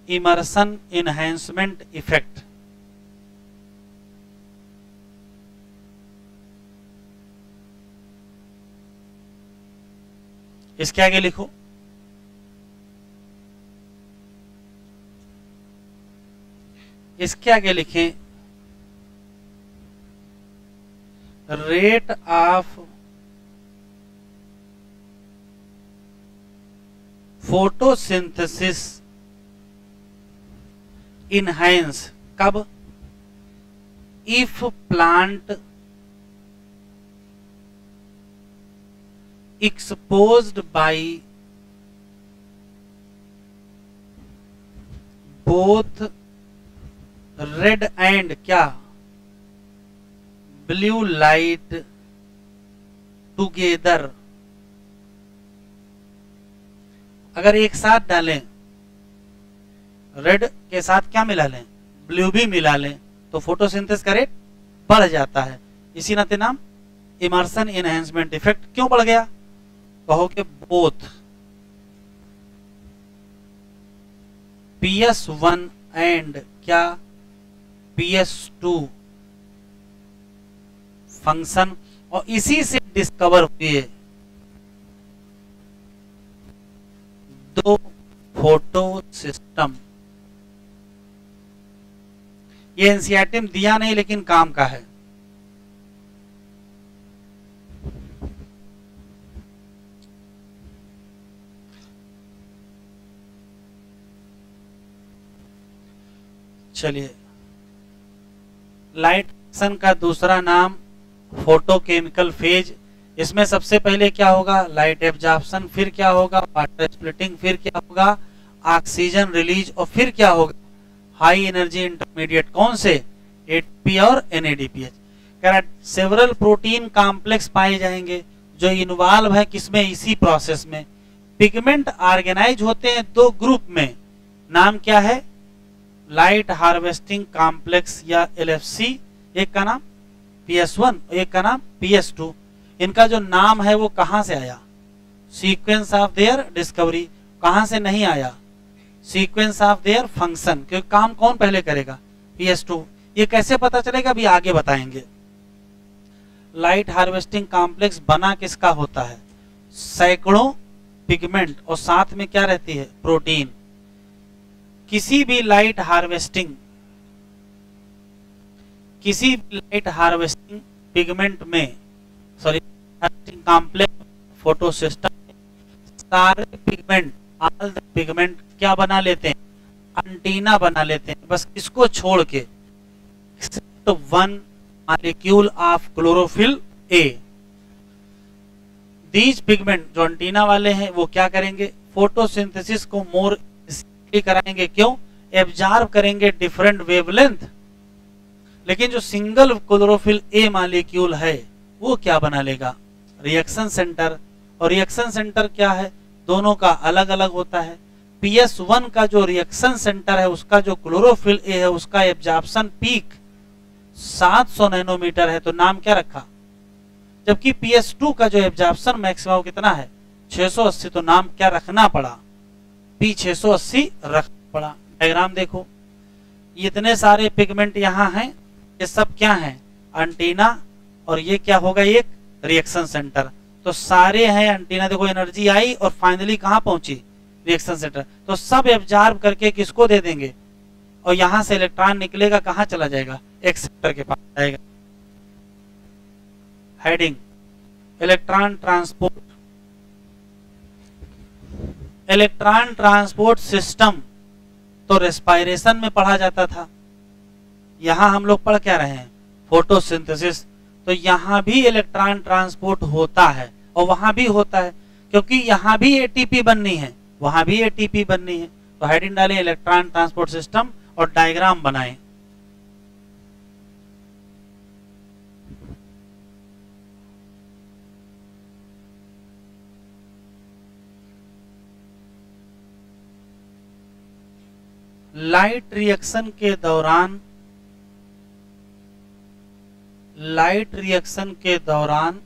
Emerson enhancement effect. इसके आगे लिखो इसके आगे लिखें रेट ऑफ फोटोसिंथेसिस इनहैंस कब? If plant exposed by both red and क्या blue light together। अगर एक साथ डालें, रेड के साथ क्या मिला लें? ब्लू भी मिला लें, तो फोटोसिंथेसिस का रेट बढ़ जाता है। इसी नाते नाम इमर्सन एनहांसमेंट इफेक्ट। क्यों बढ़ गया? कहोगे बोथ PS1 एंड क्या PS2 फंक्शन, और इसी से डिस्कवर हुए दो फोटो सिस्टम। ये एनसीईआरटी में दिया नहीं लेकिन काम का है। चलिए, लाइट एक्शन का दूसरा नाम फोटोकेमिकल फेज। इसमें सबसे पहले क्या होगा? लाइट एब्जॉर्प्शन, फिर क्या होगा? वाटर स्प्लिटिंग, फिर क्या होगा? ऑक्सीजन रिलीज, और फिर क्या होगा? High energy intermediate. कौन से? एटीपी और NADPH। कह रहा सेवरल प्रोटीन कॉम्प्लेक्स पाए जाएंगे जो इन्वॉल्व है किसमें? इसी प्रोसेस में। पिगमेंट ऑर्गेनाइज होते हैं दो ग्रुप में, नाम क्या है? लाइट हार्वेस्टिंग कॉम्प्लेक्स या LFC। एक का नाम PS1, एक का नाम PS2। इनका जो नाम है वो कहां से आया? Sequence of their discovery. कहां से नहीं आया? Sequence of their function. क्योंकि काम कौन पहले करेगा? PS2। ये कैसे पता चलेगा? अभी आगे बताएंगे। लाइट हार्वेस्टिंग कॉम्प्लेक्स बना किसका होता है? सैकड़ों पिगमेंट, और साथ में क्या रहती है? प्रोटीन। किसी भी लाइट हार्वेस्टिंग पिगमेंट में, सॉरी कॉम्प्लेक्स फोटो सिस्टम में सारे पिगमेंट, ऑल द पिगमेंट क्या बना लेते हैं? एंटीना बना लेते हैं। बस इसको छोड़ के except one molecule of chlorophyll A। These pigment जो एंटीना वाले हैं वो क्या करेंगे? फोटोसिंथेसिस को मोर कराएंगे। क्यों? एब्जॉर्ब करेंगे डिफरेंट वेवलेंथ। लेकिन जो सिंगल क्लोरोफिल A मॉलिक्यूल है वो क्या बना लेगा? Reaction centre. और रिएक्शन सेंटर क्या है? दोनों का अलग अलग होता है। PS1 का जो रिएक्शन सेंटर है उसका जो क्लोरोफिल A है उसका एब्जॉर्प्शन पीक 700 नैनोमीटर है, तो नाम क्या रखा? जबकि PS2 का जो एब्जॉर्प्शन मैक्सिमम कितना है? 680, तो नाम क्या रखना पड़ा? P680 रख पड़ा। डायग्राम देखो, इतने सारे पिगमेंट यहाँ हैं, ये सब क्या हैं? एंटीना, और ये क्या होगा? एक रिएक्शन सेंटर। तो सारे हैं एंटीना। देखो एनर्जी आई और फाइनली कहाँ पहुंची? Reaction centre. तो सब एब्जॉर्ब करके किसको दे देंगे? और यहां से इलेक्ट्रॉन निकलेगा, कहाँ चला जाएगा? एक्सेप्टर के पास जाएगा। Heading electron transport. Electron transport system तो रेस्पिरेशन में पढ़ा जाता था, यहां हम लोग पढ़ क्या रहे हैं? फोटोसिंथेसिस। तो यहां भी इलेक्ट्रॉन ट्रांसपोर्ट होता है और वहां भी होता है, क्योंकि यहां भी एटीपी बननी है, वहां भी एटीपी बननी है। तो हेडिंग डालें इलेक्ट्रॉन ट्रांसपोर्ट सिस्टम और डायग्राम बनाएं। लाइट रिएक्शन के दौरान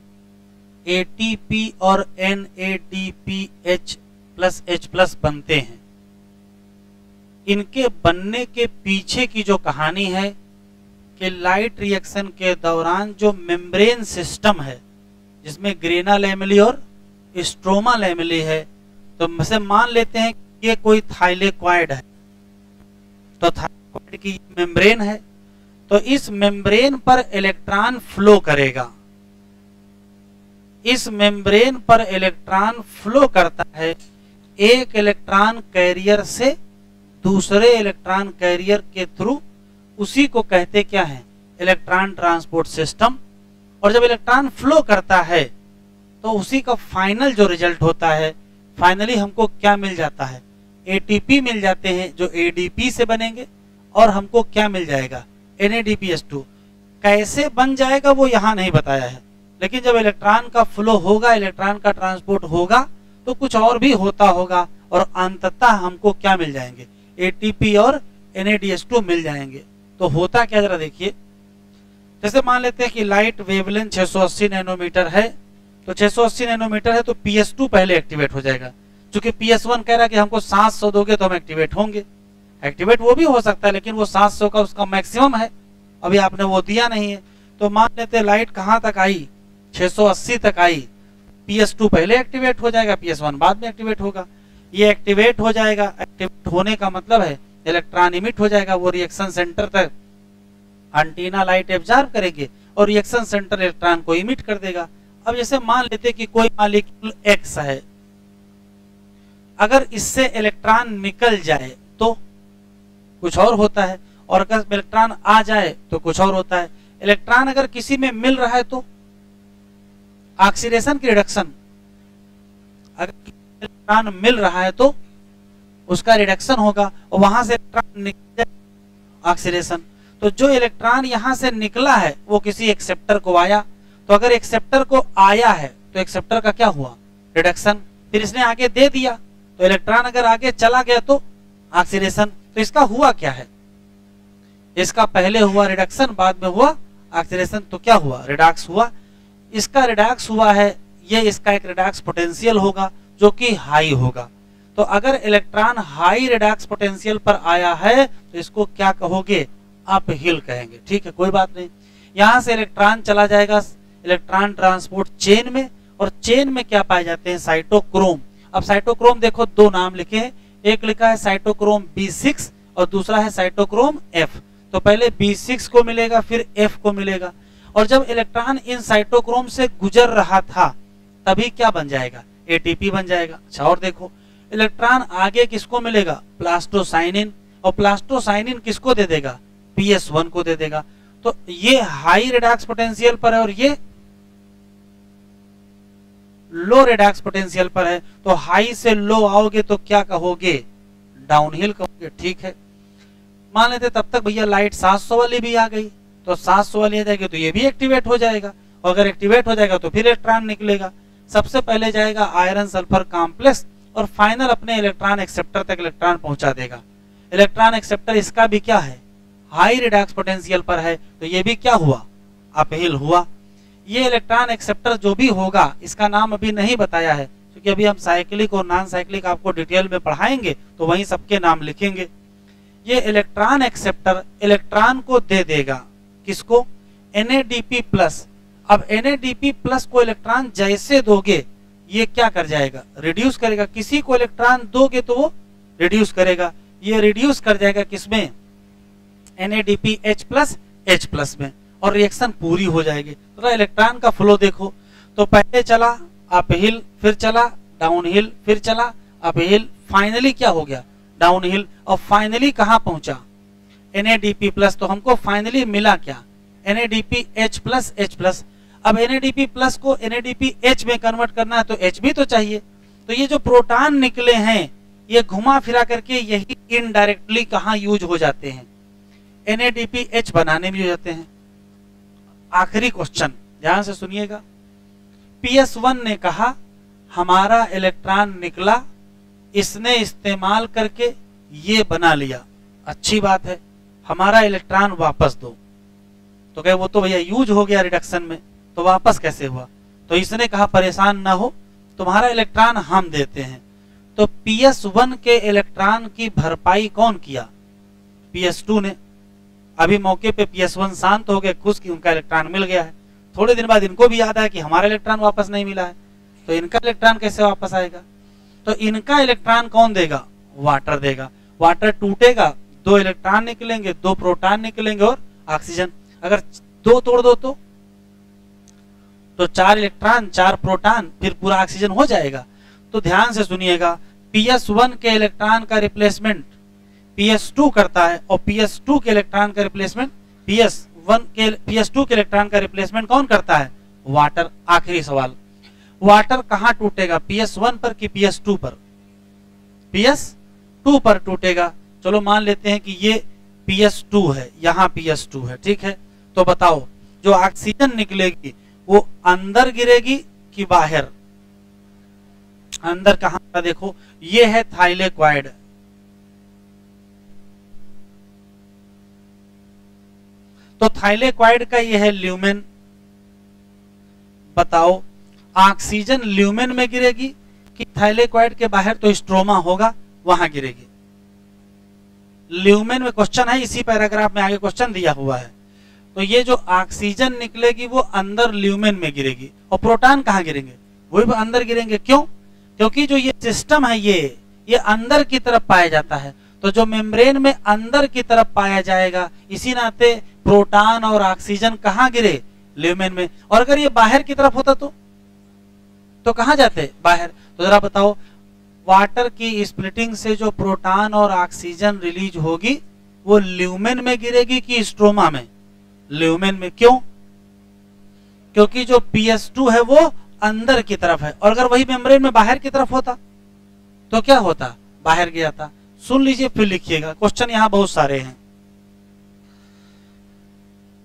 ATP और NADPH प्लस H प्लस बनते हैं। इनके बनने के पीछे की जो कहानी है कि लाइट रिएक्शन के दौरान जो मेम्ब्रेन सिस्टम है जिसमें ग्रेना लैमेली और स्ट्रोमा लैमेली है, तो से मान लेते हैं कि ये कोई थाइलेक्वाइड है, तो थाइलेक्वाइड की मेम्ब्रेन है, तो इस मेम्ब्रेन पर इलेक्ट्रॉन फ्लो करेगा। इस मेम्ब्रेन पर इलेक्ट्रॉन फ्लो करता है एक इलेक्ट्रॉन कैरियर से दूसरे इलेक्ट्रॉन कैरियर के थ्रू। उसी को कहते क्या है? Electron transport system. और जब इलेक्ट्रॉन फ्लो करता है तो उसी का फाइनल जो रिजल्ट होता है, फाइनली हमको क्या मिल जाता है? ATP मिल जाते हैं जो ADP से बनेंगे, और हमको क्या मिल जाएगा? NADPH2। कैसे बन जाएगा वो यहाँ नहीं बताया है, लेकिन जब इलेक्ट्रॉन का फ्लो होगा, इलेक्ट्रॉन का ट्रांसपोर्ट होगा, तो कुछ और भी होता होगा, और अंततः हमको क्या मिल जाएंगे? ATP और NADH2 मिल जाएंगे। तो होता क्या, जरा देखिए। जैसे मान लेते हैं कि लाइट वेवलेंथ 680 नैनोमीटर है, तो 680 नैनोमीटर है तो PS2 पहले एक्टिवेट हो जाएगा। चूंकि PS1 कह रहा है कि हमको 700 दोगे तो हम एक्टिवेट होंगे। एक्टिवेट वो भी हो सकता है, लेकिन वो 700 का उसका मैक्सिमम है, अभी आपने वो दिया नहीं है। तो मान लेते हैं लाइट कहाँ तक आई? 680 तक आई। PS2 पहले एक्टिवेट हो जाएगा, PS1 बाद में एक्टिवेट होगा। ये एक्टिवेट हो जाएगा। एक्टिवेट होने का मतलब है इलेक्ट्रॉन इमिट हो जाएगा, वो रिएक्शन सेंटर तक एंटीना लाइट एब्जॉर्ब करेंगे और रिएक्शन सेंटर इलेक्ट्रॉन को इमिट कर देगा। अब जैसे मान लेते कि कोई मॉलिक्यूल X है, अगर इससे इलेक्ट्रॉन निकल जाए तो कुछ और होता है, और अगर इलेक्ट्रॉन आ जाए तो कुछ और होता है। इलेक्ट्रॉन अगर किसी में मिल रहा है तो ऑक्सीडेशन की रिडक्शन, अगर इलेक्ट्रॉन मिल रहा है तो उसका रिडक्शन होगा, और वहां से इलेक्ट्रॉन निकल जाए, ऑक्सीडेशन। तो जो इलेक्ट्रॉन यहां से निकला है वो किसी एक्सेप्टर को आया, तो अगर एक्सेप्टर को आया है तो एक्सेप्टर का क्या हुआ? रिडक्शन। फिर इसने आगे दे दिया, तो इलेक्ट्रॉन अगर आगे चला गया तो ऑक्सीडेशन। तो इसका हुआ क्या है? इसका पहले हुआ रिडक्शन, बाद में हुआ ऑक्सीडेशन। तो क्या हुआ? रिडॉक्स हुआ। इसका रिडॉक्स हुआ है, ये इसका एक रिडॉक्स पोटेंशियल होगा जो कि हाई होगा। तो अगर इलेक्ट्रॉन हाई रिडॉक्स पोटेंशियल पर आया है तो इसको क्या कहोगे? अप हिल कहेंगे। ठीक है, कोई बात नहीं। यहां से इलेक्ट्रॉन चला जाएगा इलेक्ट्रॉन ट्रांसपोर्ट चेन में, और चेन में क्या पाए जाते हैं? साइटोक्रोम। अब साइटोक्रोम देखो, दो नाम लिखे हैं, एक लिखा है साइटोक्रोम B6 और दूसरा है साइटोक्रोम F। तो पहले B6 को मिलेगा, फिर F को मिलेगा। और जब इलेक्ट्रॉन इन साइटोक्रोम से गुजर रहा था तभी क्या बन जाएगा? ATP बन जाएगा। अच्छा, और देखो, इलेक्ट्रॉन आगे किसको मिलेगा? प्लास्टोसाइनिन। और प्लास्टोसाइनिन किसको दे देगा? PS1 को दे देगा। तो ये हाई रिडॉक्स पोटेंशियल पर है और ये लो रिडॉक्स पोटेंशियल पर है। तो हाई से लो आओगे तो क्या कहोगे? डाउनहिल कहोगे। ठीक है, मान लेते तब तक भैया लाइट 700 वाली भी आ गई, तो 700 वाली आ जाएगी तो ये भी एक्टिवेट हो जाएगा, और अगर एक्टिवेट हो जाएगा तो फिर इलेक्ट्रॉन निकलेगा। सबसे पहले जाएगा आयरन सल्फर कॉम्प्लेक्स, और फाइनल अपने इलेक्ट्रॉन एक्सेप्टर तक इलेक्ट्रॉन पहुंचा देगा। इलेक्ट्रॉन एक्सेप्टर इसका भी क्या है? हाई रिडॉक्स पोटेंशियल पर है, तो ये भी क्या हुआ? अपहिल हुआ। ये इलेक्ट्रॉन एक्सेप्टर जो भी होगा, इसका नाम अभी नहीं बताया है, क्योंकि अभी हम साइक्लिक और नॉन साइक्लिक आपको डिटेल में पढ़ाएंगे, तो वहीं सबके नाम लिखेंगे। ये इलेक्ट्रॉन एक्सेप्टर इलेक्ट्रॉन को दे देगा, किसको? NADP+। अब NADP+ को इलेक्ट्रॉन जैसे दोगे ये क्या कर जाएगा? रिड्यूस करेगा। किसी को इलेक्ट्रॉन दोगे तो वो रिड्यूस करेगा। ये रिड्यूस कर जाएगा किसमें? NADPH+ H+ में, और रिएक्शन पूरी हो जाएगी। तो इलेक्ट्रॉन का फ्लो देखो, तो पहले चला अपहिल, फिर चला डाउनहिल, फिर चला अपहिल, फाइनली क्या हो गया? डाउनहिल। और फाइनली कहां पहुंचा? NADP+। तो हमको फाइनली मिला क्या? NADPH+ H+। अब NADP+ को NADPH में कन्वर्ट करना है तो H भी तो चाहिए। तो ये जो प्रोटॉन निकले हैं ये घुमा फिरा करके यही इनडायरेक्टली कहां यूज हो जाते हैं? NADPH बनाने में हो जाते हैं। आखिरी क्वेश्चन ध्यान से सुनिएगा। PS1 ने कहा हमारा इलेक्ट्रॉन निकला, इसने इस्तेमाल करके ये बना लिया। अच्छी बात है, हमारा इलेक्ट्रॉन वापस दो। तो कहे वो तो भैया यूज हो गया रिडक्शन में, तो वापस कैसे हुआ? तो इसने कहा परेशान ना हो, तुम्हारा इलेक्ट्रॉन हम देते हैं। तो PS1 के इलेक्ट्रॉन की भरपाई कौन किया? PS2 ने। अभी मौके पे PS1 शांत हो गए, खुश कि उनका इलेक्ट्रॉन मिल गया है। थोड़े दिन बाद इनको भी याद आया कि हमारा इलेक्ट्रॉन वापस नहीं मिला है, तो इनका इलेक्ट्रॉन कैसे वापस आएगा? तो इनका इलेक्ट्रॉन कौन देगा? वाटर देगा। वाटर टूटेगा, 2 इलेक्ट्रॉन निकलेंगे, 2 प्रोटॉन निकलेंगे और ऑक्सीजन। अगर 2 तोड़ दो तो 4 इलेक्ट्रॉन 4 प्रोटॉन, फिर पूरा ऑक्सीजन हो जाएगा। तो ध्यान से सुनिएगा, PS1 के इलेक्ट्रॉन का रिप्लेसमेंट PS2 करता है, और PS2 के इलेक्ट्रॉन का रिप्लेसमेंट PS2 के इलेक्ट्रॉन का रिप्लेसमेंट कौन करता है? वाटर। आखिरी सवाल, वाटर कहां टूटेगा, PS1 पर कि PS2 पर? PS2 पर टूटेगा। चलो मान लेते हैं कि ये PS2 है, यहाँ PS2 है, ठीक है। तो बताओ जो ऑक्सीजन निकलेगी वो अंदर गिरेगी कि बाहर? अंदर कहां का? देखो ये है थाइलेक्वाइड, तो थाइलेक्वाइड का ये है ल्यूमेन। बताओ ऑक्सीजन ल्यूमेन में गिरेगी कि थाइलेक्वाइड के बाहर? तो स्ट्रोमा होगा, वहां गिरेगी। ल्यूमेन में क्वेश्चन है, इसी पैराग्राफ में आगे क्वेश्चन दिया हुआ है। तो ये जो ऑक्सीजन निकलेगी वो अंदर ल्यूमेन में गिरेगी, और प्रोटॉन कहां गिरेंगे? वो भी अंदर गिरेंगे। क्यों? क्योंकि जो ये सिस्टम है ये अंदर की तरफ पाया जाता है। तो जो मेम्ब्रेन में अंदर की तरफ पाया जाएगा, इसी नाते प्रोटॉन और ऑक्सीजन कहां गिरे? ल्यूमेन में। और अगर ये बाहर की तरफ होता तो कहां जाते? बाहर। तो जरा बताओ, वाटर की स्प्लिटिंग से जो प्रोटॉन और ऑक्सीजन रिलीज होगी वो ल्यूमेन में गिरेगी कि स्ट्रोमा में? ल्यूमेन में। क्यों? क्योंकि जो PS2 है वो अंदर की तरफ है, और अगर वही मेम्ब्रेन में बाहर की तरफ होता तो क्या होता? बाहर गया था। सुन लीजिए फिर लिखिएगा, क्वेश्चन यहां बहुत सारे हैं।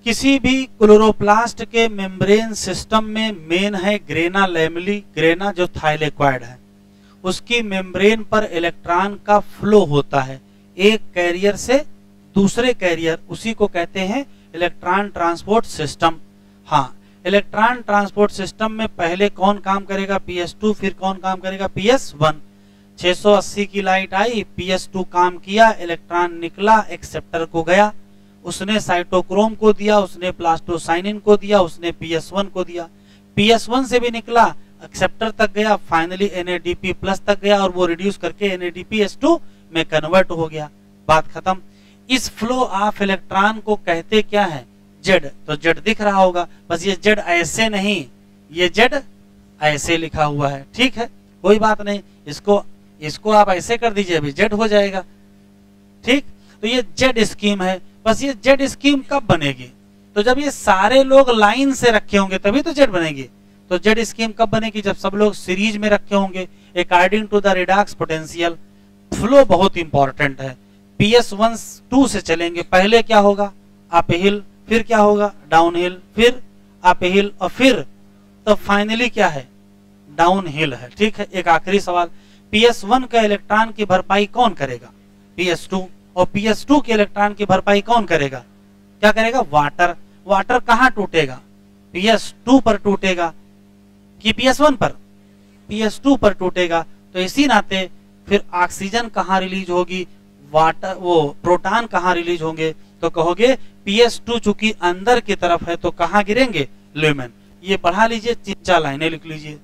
किसी भी क्लोरोप्लास्ट के मेम्ब्रेन सिस्टम में मेन है ग्रेना लैमेली, ग्रेना जो थाइलेक्वाइड है, उसकी मेम्ब्रेन पर इलेक्ट्रॉन का फ्लो होता है एक कैरियर से दूसरे कैरियर, उसी को कहते हैं इलेक्ट्रॉन ट्रांसपोर्ट सिस्टम। हाँ, इलेक्ट्रॉन ट्रांसपोर्ट सिस्टम में पहले कौन काम करेगा? PS2। फिर कौन काम करेगा? PS1। 680 की लाइट आई, PS2 काम किया, इलेक्ट्रॉन निकला, एक्सेप्टर को गया, उसने साइटोक्रोम को दिया, उसने प्लास्टोसाइनिन को दिया, उसने PS1 को दिया। PS1 से भी निकला, एक्सेप्टर तक गया, फाइनली NADP+ तक गया, और वो रिड्यूस करके NADPH2 में कन्वर्ट हो गया। बात खत्म। इस फ्लो ऑफ इलेक्ट्रॉन को कहते क्या है? जेड। तो जेड दिख रहा होगा, बस ये जेड ऐसे नहीं, ये जेड ऐसे लिखा हुआ है, ठीक है, कोई बात नहीं। इसको आप ऐसे कर दीजिए, अभी जेड हो जाएगा, ठीक। तो ये जेड स्कीम है। बस ये जेड स्कीम कब बनेगी? तो जब ये सारे लोग लाइन से रखे होंगे तभी तो जेड बनेगी। तो जेड स्कीम कब बनेगी? जब सब लोग सीरीज में रखे होंगे according to the redox potential. Flow बहुत इंपॉर्टेंट है। PS1-2 से चलेंगे, पहले क्या होगा? अप हिल, फिर क्या होगा? डाउन हिल, फिर अप हिल, और फिर तो फाइनली क्या है? डाउन हिल है, ठीक है। एक आखिरी सवाल, PS1 का इलेक्ट्रॉन की भरपाई कौन करेगा? PS2। और PS2 के इलेक्ट्रॉन की भरपाई कौन करेगा? क्या करेगा? वाटर। वाटर कहां टूटेगा? PS2 पर टूटेगा कि PS1 पर? PS2 पर टूटेगा। तो इसी नाते फिर ऑक्सीजन कहां रिलीज होगी? वाटर, वो प्रोटॉन कहां रिलीज होंगे? तो कहोगे PS2 चूंकि अंदर की तरफ है तो कहां गिरेंगे? ल्यूमेन। ये पढ़ा लीजिए, 3-4 लाइनें लिख लीजिए।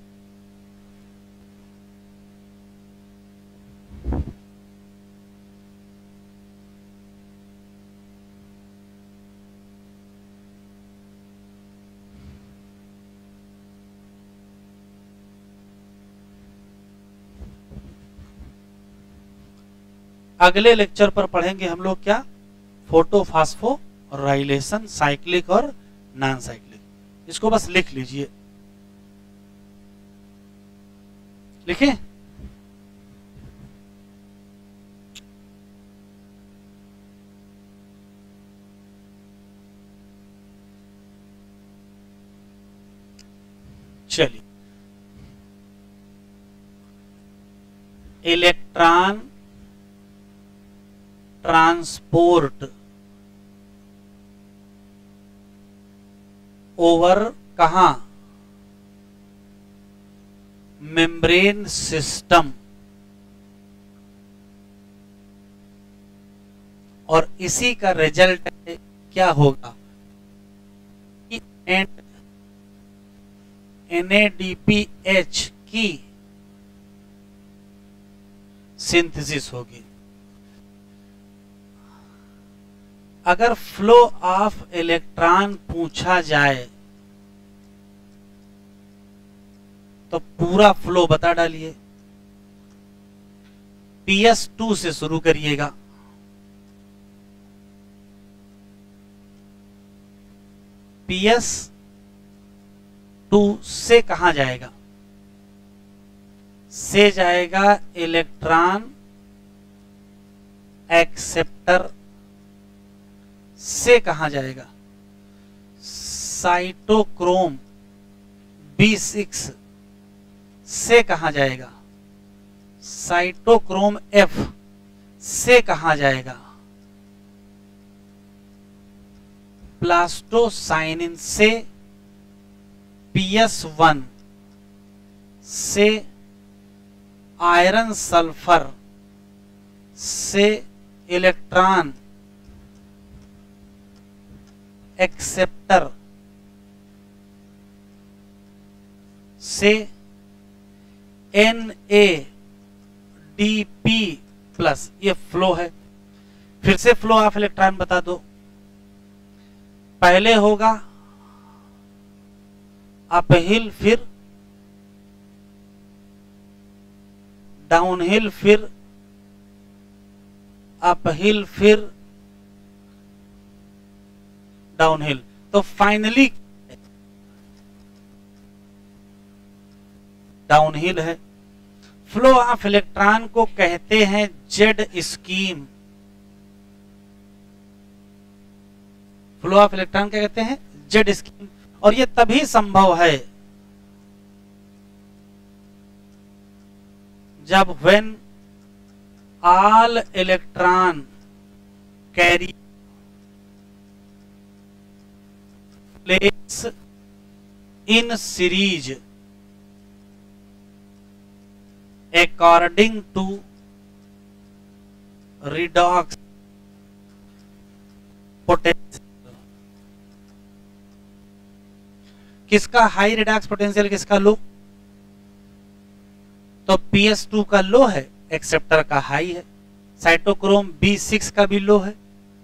अगले लेक्चर पर पढ़ेंगे हम लोग क्या? फोटोफॉस्फोराइलेशन, साइक्लिक और नॉन साइक्लिक। इसको बस लिख लीजिए, लिखें? चलिए, इलेक्ट्रॉन ट्रांसपोर्ट ओवर कहां, मेम्ब्रेन सिस्टम, और इसी का रिजल्ट क्या होगा, NADPH की सिंथेसिस होगी। अगर फ्लो ऑफ इलेक्ट्रॉन पूछा जाए तो पूरा फ्लो बता डालिए। PS2 से शुरू करिएगा। PS2 से कहां जाएगा, से जाएगा इलेक्ट्रॉन एक्सेप्टर, से कहां जाएगा साइटोक्रोम B6, से कहां जाएगा साइटोक्रोम F, से कहां जाएगा प्लास्टोसाइनिन, से PS1, से आयरन सल्फर, से इलेक्ट्रॉन एक्सेप्टर, से NADP+। ये फ्लो है। फिर से फ्लो ऑफ इलेक्ट्रॉन बता दो। पहले होगा अपहिल, फिर डाउनहिल, फिर अपहिल, फिर डाउनहिल। तो फाइनली डाउनहिल है। फ्लो ऑफ इलेक्ट्रॉन को कहते हैं Z scheme. Flow of electron क्या कहते हैं, जेड स्कीम। और ये तभी संभव है जब when all electron carry place in series according to redox potential। किसका हाई रिडॉक्स पोटेंशियल, किसका लो, तो PS2 का लो है, एक्सेप्टर का हाई है। साइटोक्रोम B6 का भी लो है,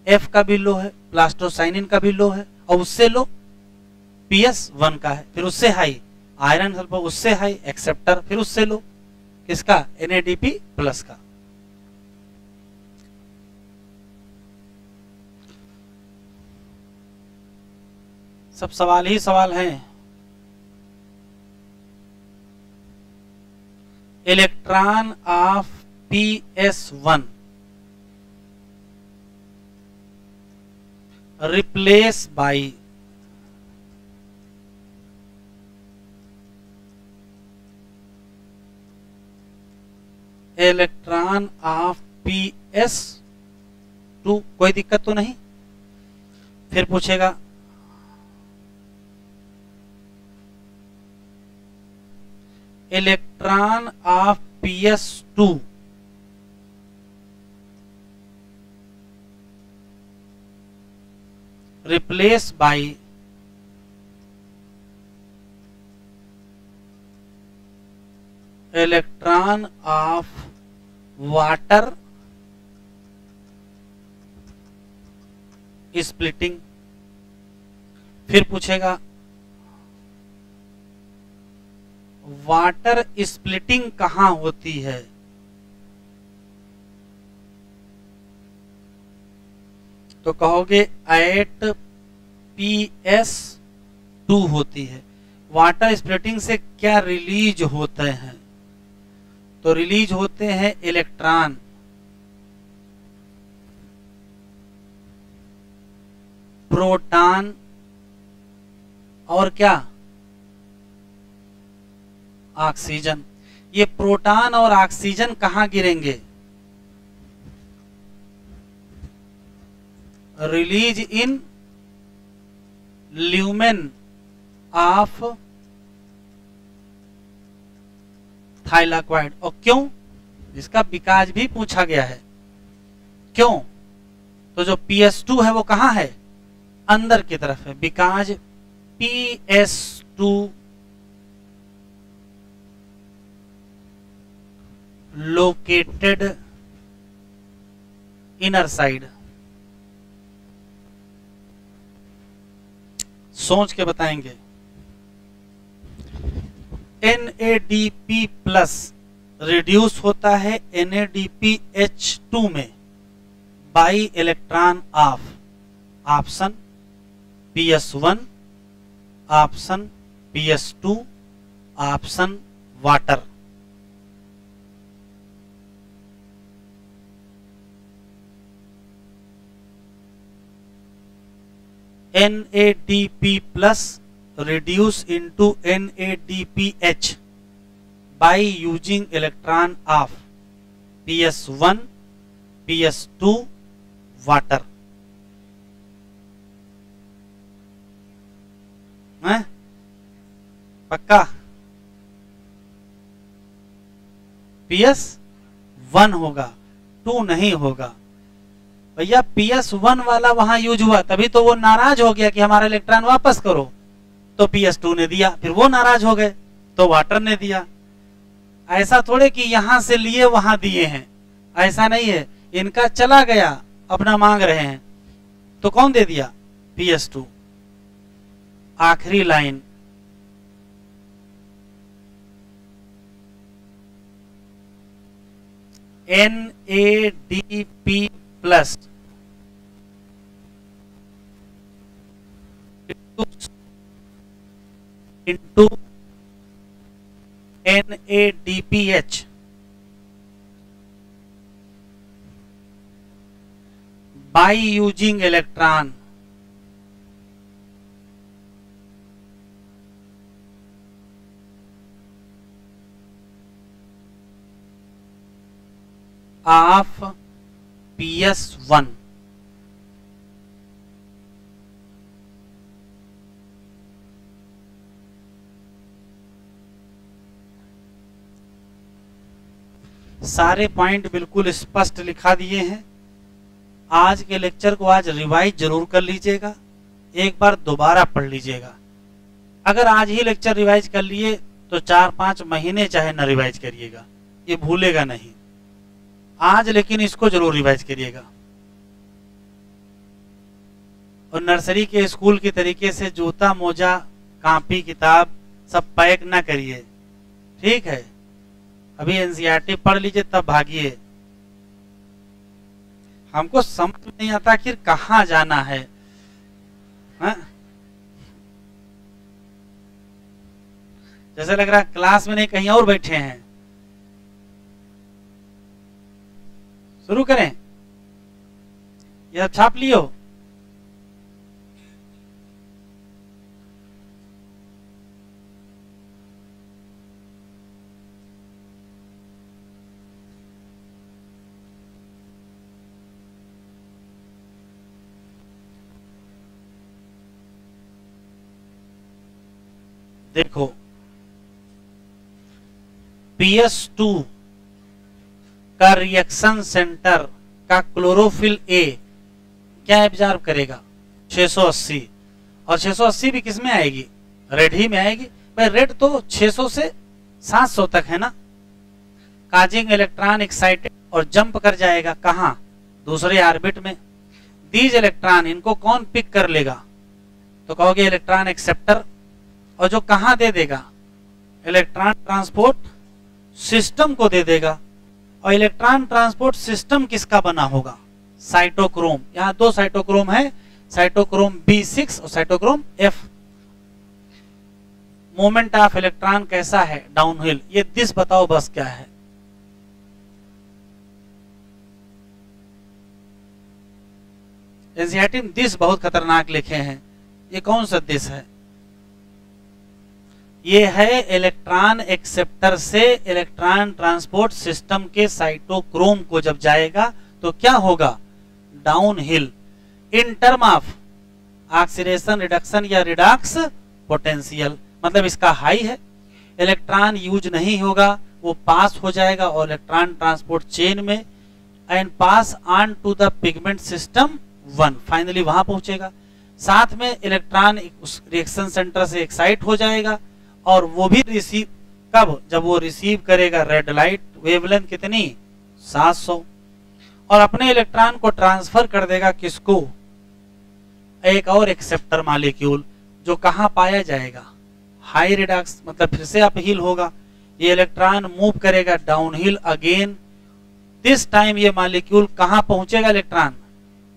F का भी लो है, प्लास्टोसाइनिन का भी लो है, और उससे लो PS1 का है। फिर उससे हाई आयरन सल्फर, उससे हाई एक्सेप्टर, फिर उससे लो किसका, NADP+ का। सब सवाल ही सवाल हैं। Electron of PS1 replace by electron of PS2। कोई दिक्कत तो नहीं। फिर पूछेगा electron of PS2 replace by electron of water splitting. फिर पूछेगा वाटर स्प्लिटिंग कहां होती है, तो कहोगे एट PS2 होती है। वाटर स्प्लिटिंग से क्या रिलीज होते हैं, तो रिलीज होते हैं इलेक्ट्रॉन, प्रोटॉन और क्या, ऑक्सीजन। ये प्रोटॉन और ऑक्सीजन कहां गिरेंगे, release in lumen of thylakoid. और क्यों? इसका बिकाज भी पूछा गया है, क्यों? तो जो PS2 है वो कहां है? अंदर की तरफ है। Because PS2 located inner side. सोच के बताएंगे। NADP प्लस रिड्यूस होता है NADPH2 में by electron of option PS1, option PS2, option water. NADP plus reduce into NADPH by using electron of PS1, PS2, water। पक्का? PS1 होगा, 2 नहीं होगा भैया। PS1 वाला वहां यूज हुआ, तभी तो वो नाराज हो गया कि हमारा इलेक्ट्रॉन वापस करो, तो PS2 ने दिया, फिर वो नाराज हो गए तो वाटर ने दिया। ऐसा थोड़े कि यहां से लिए वहां दिए हैं, ऐसा नहीं है। इनका चला गया, अपना मांग रहे हैं, तो कौन दे दिया? PS2। आखिरी line, NADP plus into NADPH by using electron of PS1। सारे पॉइंट बिल्कुल स्पष्ट लिखा दिए हैं। आज के लेक्चर को आज रिवाइज जरूर कर लीजिएगा, एक बार दोबारा पढ़ लीजिएगा। अगर आज ही लेक्चर रिवाइज कर लिए तो 4-5 महीने चाहे न रिवाइज करिएगा, ये भूलेगा नहीं। आज लेकिन इसको जरूर रिवाइज करिएगा। और नर्सरी के स्कूल की तरीके से जूता मोजा कॉपी किताब सब पैक ना करिए, ठीक है? अभी NCERT पढ़ लीजिए तब भागिए। हमको समझ नहीं आता आखिर कहाँ जाना है, हा? जैसे लग रहा है क्लास में नहीं कहीं और बैठे हैं। शुरू करें? यह छाप लियो। देखो PS2 का रिएक्शन सेंटर का क्लोरोफिल A क्या एब्जॉर्ब करेगा? 680। और 680 भी किस में आएगी? रेड ही में आएगी। भाई रेड तो 600 से 700 तक है ना। काजिंग इलेक्ट्रॉन एक्साइटेड और जंप कर जाएगा कहां? दूसरे ऑर्बिट में। दीज इलेक्ट्रॉन, इनको कौन पिक कर लेगा? तो कहोगे इलेक्ट्रॉन एक्सेप्टर। और जो कहां दे देगा? इलेक्ट्रॉन ट्रांसपोर्ट सिस्टम को दे देगा। और इलेक्ट्रॉन ट्रांसपोर्ट सिस्टम किसका बना होगा? साइटोक्रोम। यहां 2 साइटोक्रोम है, साइटोक्रोम B6 और cytochrome F। Moment of electron कैसा है? डाउनहिल। ये दिस बताओ बस क्या है? एनसीईआरटी में दिस बहुत खतरनाक लिखे हैं। ये कौन सा दिस है? ये है इलेक्ट्रॉन एक्सेप्टर से इलेक्ट्रॉन ट्रांसपोर्ट सिस्टम के साइटोक्रोम को जब जाएगा तो क्या होगा? Down hill. In term of oxidation reduction या रिडक्स पोटेंशियल, मतलब इसका हाई है, इलेक्ट्रॉन यूज नहीं होगा, वो पास हो जाएगा और इलेक्ट्रॉन ट्रांसपोर्ट चेन में and pass on to the pigment system 1, finally वहां पहुंचेगा। साथ में इलेक्ट्रॉन उस रिएक्शन सेंटर से एक्साइट हो जाएगा और वो भी रिसीव, कब, जब वो रिसीव करेगा रेड लाइट वेवलेंथ कितनी 700, और अपने इलेक्ट्रॉन को ट्रांसफर कर देगा किसको, एक और एक्सेप्टर मॉलिक्यूल, जो कहां पाया जाएगा हाई रिडक्स, मतलब फिर से अपहिल होगा, ये इलेक्ट्रॉन मूव करेगा डाउनहिल अगेन, दिस टाइम ये मॉलिक्यूल कहां पहुंचेगा इलेक्ट्रॉन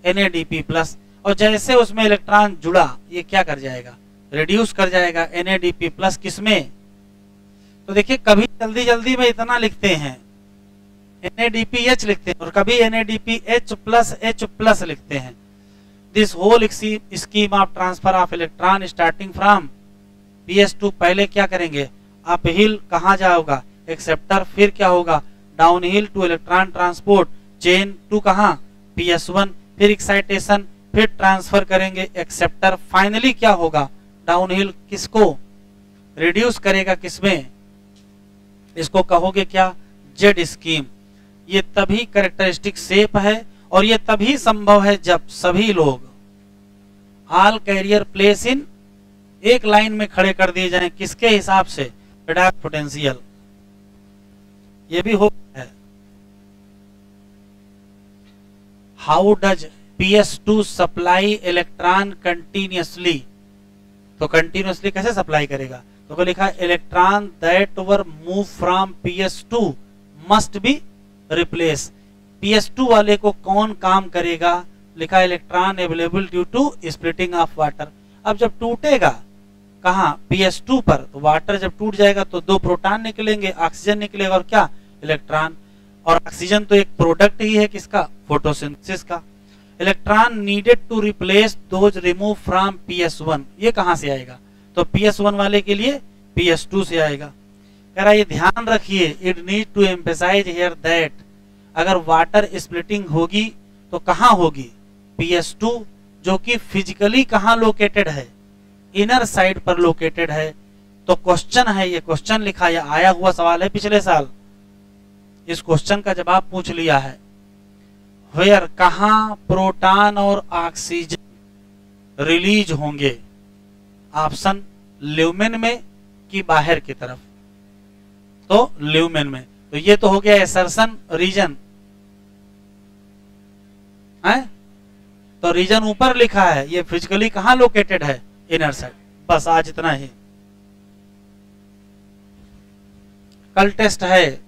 NADP+, और जैसे उसमें इलेक्ट्रॉन जुड़ा ये क्या कर जाएगा, रिड्यूस कर जाएगा NADP+ किसमें, तो देखिए कभी जल्दी जल्दी में इतना लिखते हैं NADPH लिखते हैं और कभी NADPH+H+ लिखते हैं। This whole scheme of transfer of electron starting from PS2, पहले क्या करेंगे अपहिल, कहाँ जाओगा एक्सेप्टर, फिर क्या होगा downhill to electron transport chain to कहाँ PS1, फिर एक्साइटेशन, फिर ट्रांसफर करेंगे एक्सेप्टर, फाइनली क्या होगा डाउनहिल किसको रिड्यूस करेगा किसमें, इसको कहोगे क्या जेड स्कीम। ये तभी कैरेक्टरिस्टिक शेप है और ये तभी संभव है जब सभी लोग ऑल कैरियर प्लेस इन एक लाइन में खड़े कर दिए जाएं, किसके हिसाब से रिडक्स पोटेंशियल, ये भी हो है। How does PS2 supply electron continuously, तो कंटिन्यूअसली कैसे सप्लाई करेगा, तो लिखा electron that were move from PS2 must be replace, PS2 वाले को कौन काम करेगा, लिखा electron available due to splitting of water. अब जब टूटेगा कहाँ PS2 पर, तो वाटर जब टूट जाएगा तो 2 प्रोटॉन निकलेंगे, ऑक्सीजन निकलेगा और क्या इलेक्ट्रॉन, और ऑक्सीजन तो एक प्रोडक्ट ही है किसका फोटोसिंथेसिस का। Electron needed to replace those remove from PS1, ये कहां से आएगा, तो PS1 वाले के लिए PS2 से आएगा। कह रहा ये ध्यान रखिए, it need to emphasise here that अगर वाटर स्प्लिटिंग होगी तो कहां होगी PS2, जो कि फिजिकली कहां लोकेटेड है इनर साइड पर लोकेटेड है। तो क्वेश्चन है, ये क्वेश्चन लिखा, ये आया हुआ सवाल है पिछले साल, इस क्वेश्चन का जवाब पूछ लिया है, वेयर कहां प्रोटॉन और ऑक्सीजन रिलीज होंगे, ऑप्शन ल्यूमेन में कि बाहर की तरफ, तो ल्यूमेन में। तो ये तो हो गया एसर्शन रीजन है, तो रीजन ऊपर लिखा है, ये फिजिकली कहां लोकेटेड है इनर साइड। बस आज इतना ही, कल टेस्ट है